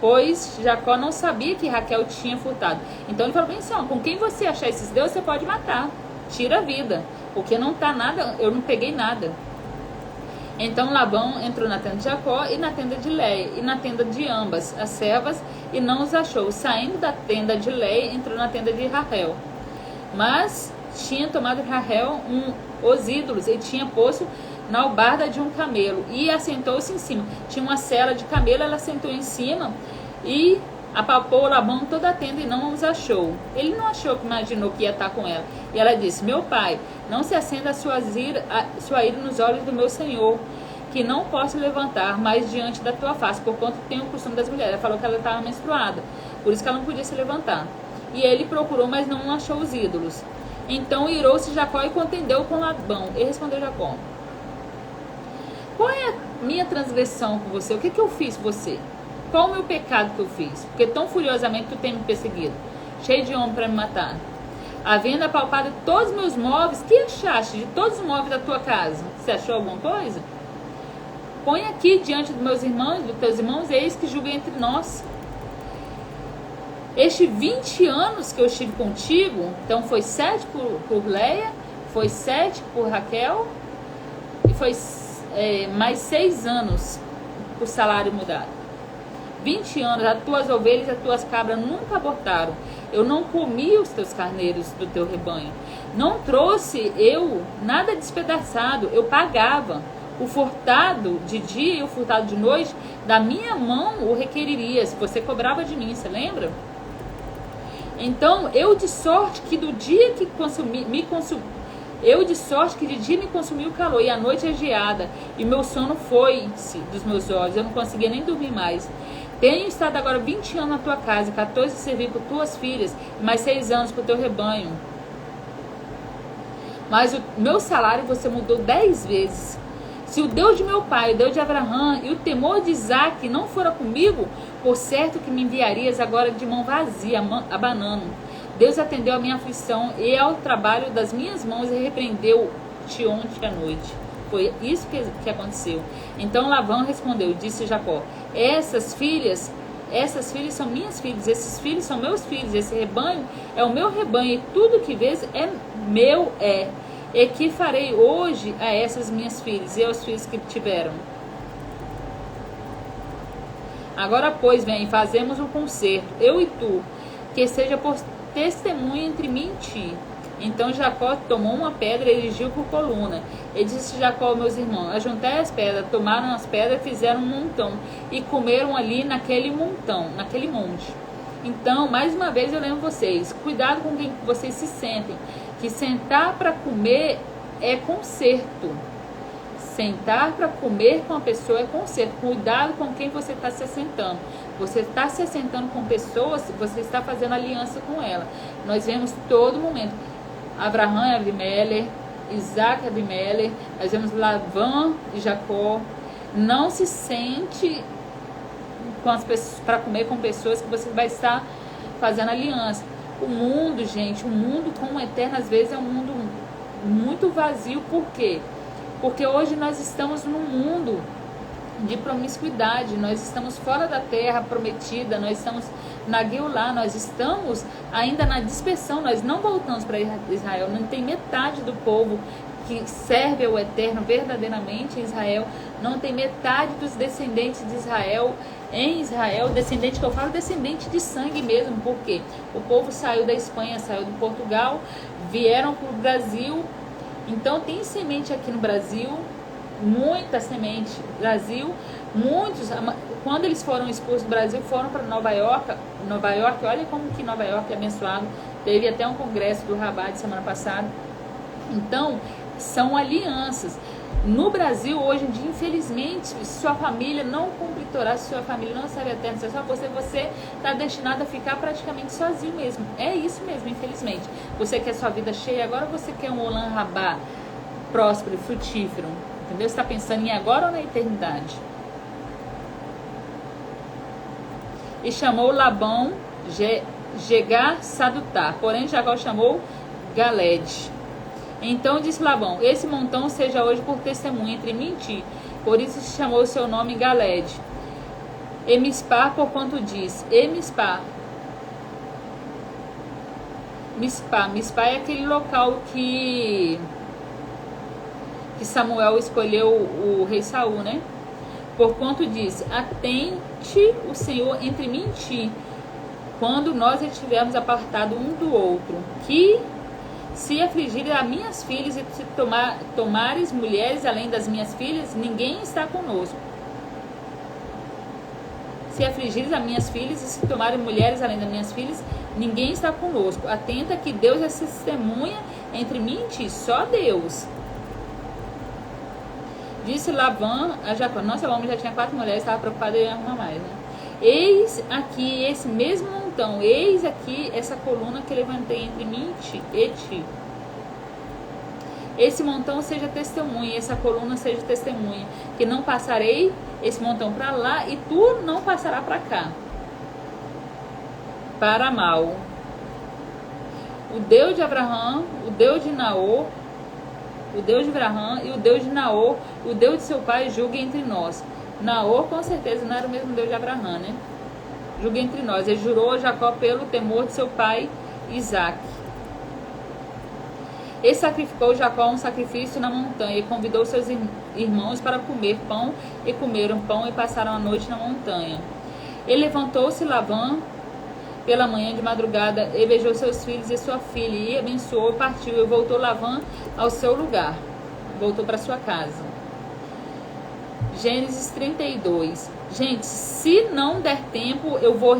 pois Jacó não sabia que Raquel tinha furtado. Então ele falou bem assim: ó, com quem você achar esses deuses, você pode matar, tira a vida, porque não tá nada, eu não peguei nada. Então Labão entrou na tenda de Jacó e na tenda de Léia, e na tenda de ambas as servas, e não os achou. Saindo da tenda de Léia, entrou na tenda de Raquel. Mas tinha tomado Raquel os ídolos, e tinha posto na albarda de um camelo, e assentou-se em cima. Tinha uma cela de camelo, ela sentou em cima, e apalpou Labão toda a tenda, e não os achou. Ele não achou, que imaginou que ia estar com ela. E ela disse: meu pai, não se acenda a sua ira nos olhos do meu senhor, que não posso levantar mais diante da tua face, porquanto tenho o costume das mulheres. Ela falou que ela estava menstruada, por isso que ela não podia se levantar. E ele procurou, mas não achou os ídolos. Então irou-se Jacó e contendeu com Labão. E respondeu Jacó: qual é a minha transgressão com você? O que eu fiz com você? Qual o meu pecado que eu fiz? Porque tão furiosamente tu tem me perseguido, cheio de homem para me matar. Havendo apalpado todos os meus móveis, que achaste de todos os móveis da tua casa? Você achou alguma coisa? Põe aqui diante dos meus irmãos, dos teus irmãos, e eis que julga entre nós. Estes 20 anos que eu estive contigo, então foi 7 por Léia, foi 7 por Raquel, e foi mais 6 anos por salário mudado. 20 anos, as tuas ovelhas e as tuas cabras nunca abortaram, Eu não comi os teus carneiros do teu rebanho. Não trouxe eu nada despedaçado. Eu pagava. O furtado de dia e o furtado de noite, da minha mão o requeriria. Se você cobrava de mim, você lembra? Então, eu de sorte que do dia que eu de sorte que de dia me consumiu o calor e a noite a geada, e meu sono foi-se dos meus olhos, eu não conseguia nem dormir mais. Tenho estado agora 20 anos na tua casa, 14 servir por tuas filhas, e mais 6 anos por teu rebanho. Mas o meu salário você mudou 10 vezes. Se o Deus de meu pai, o Deus de Abraão e o temor de Isaac não fora comigo, por certo que me enviarias agora de mão vazia, abanando. Deus atendeu a minha aflição e ao trabalho das minhas mãos e repreendeu-te ontem à noite. Foi isso que aconteceu. Então Labão respondeu, disse Jacó, essas filhas são minhas filhas, esses filhos são meus filhos, esse rebanho é o meu rebanho e tudo que vês é meu E que farei hoje a essas minhas filhas e aos filhos que tiveram. Agora, pois, vem, fazemos um concerto, eu e tu, que seja por testemunha entre mim e ti. Então Jacó tomou uma pedra e erigiu por coluna. E disse Jacó, meus irmãos, ajuntai as pedras, tomaram as pedras, fizeram um montão e comeram ali naquele monte. Então, mais uma vez eu lembro vocês, cuidado com quem vocês se sentem, que sentar para comer é conserto. Sentar para comer com a pessoa é conserto. Cuidado com quem você está se assentando. Você está se assentando com pessoas, você está fazendo aliança com ela. Nós vemos todo momento. Abraão e Abimelech, Isaac e Abimelech, nós vemos Labão e Jacó. Não se sente para comer com pessoas que você vai estar fazendo aliança. O mundo, gente, o mundo com o eterno às vezes é um mundo muito vazio. Por quê? Porque hoje nós estamos num mundo de promiscuidade, nós estamos fora da terra prometida, nós estamos na Gueulá, nós estamos ainda na dispersão, nós não voltamos para Israel, não tem metade do povo que serve ao eterno verdadeiramente em Israel, não tem metade dos descendentes de Israel em Israel, descendente que eu falo, descendente de sangue mesmo, porque o povo saiu da Espanha, saiu do Portugal, vieram para o Brasil. Então tem semente aqui no Brasil, muita semente no Brasil, muitos, quando eles foram expulsos do Brasil, foram para Nova York, olha como que Nova York é abençoado, teve até um congresso do Rabat semana passada. Então, são alianças. No Brasil, hoje em dia, infelizmente, sua família não cumpre Torá, sua família não serve a terra, se é só você está destinado a ficar praticamente sozinho mesmo. É isso mesmo, infelizmente. Você quer sua vida cheia, agora você quer um Olam Rabá próspero, frutífero. Entendeu? Você está pensando em agora ou na eternidade? E chamou Labão Jegar Sadutá, porém Jacó chamou Galede. Então disse Labão, esse montão seja hoje por testemunha entre mim e ti. Por isso se chamou o seu nome Galede. Emispá, porquanto diz, Emispá. Mispá é aquele local que Samuel escolheu o rei Saul, né? Porquanto disse, atente o Senhor entre mim e ti, quando nós estivermos apartados um do outro, que se afligirem as minhas filhas e se tomares mulheres além das minhas filhas, ninguém está conosco. Se afligires as minhas filhas e se tomarem mulheres além das minhas filhas, ninguém está conosco. Atenta que Deus é testemunha entre mim e ti, só Deus. Disse Labão a Jacó, nossa, o homem já tinha 4 mulheres, estava preocupado em arrumar mais, né? Eis aqui esse mesmo montão, eis aqui essa coluna que levantei entre mim e ti. Esse montão seja testemunha, essa coluna seja testemunha, que não passarei esse montão para lá e tu não passará para cá, para mal. O Deus de Abraão, o Deus de Naor, o Deus de Abraão e o Deus de Naor, o Deus de seu pai, julgue entre nós. Naor com certeza não era o mesmo Deus de Abraão, né? Julgue entre nós. Ele jurou a Jacó pelo temor de seu pai Isaac. E sacrificou Jacó um sacrifício na montanha e convidou seus irmãos para comer pão, e comeram pão e passaram a noite na montanha. E levantou-se Labão pela manhã de madrugada, e beijou seus filhos e sua filha, e abençoou e partiu, e voltou Labã ao seu lugar, voltou para sua casa. Gênesis 32. Gente, se não der tempo, eu vou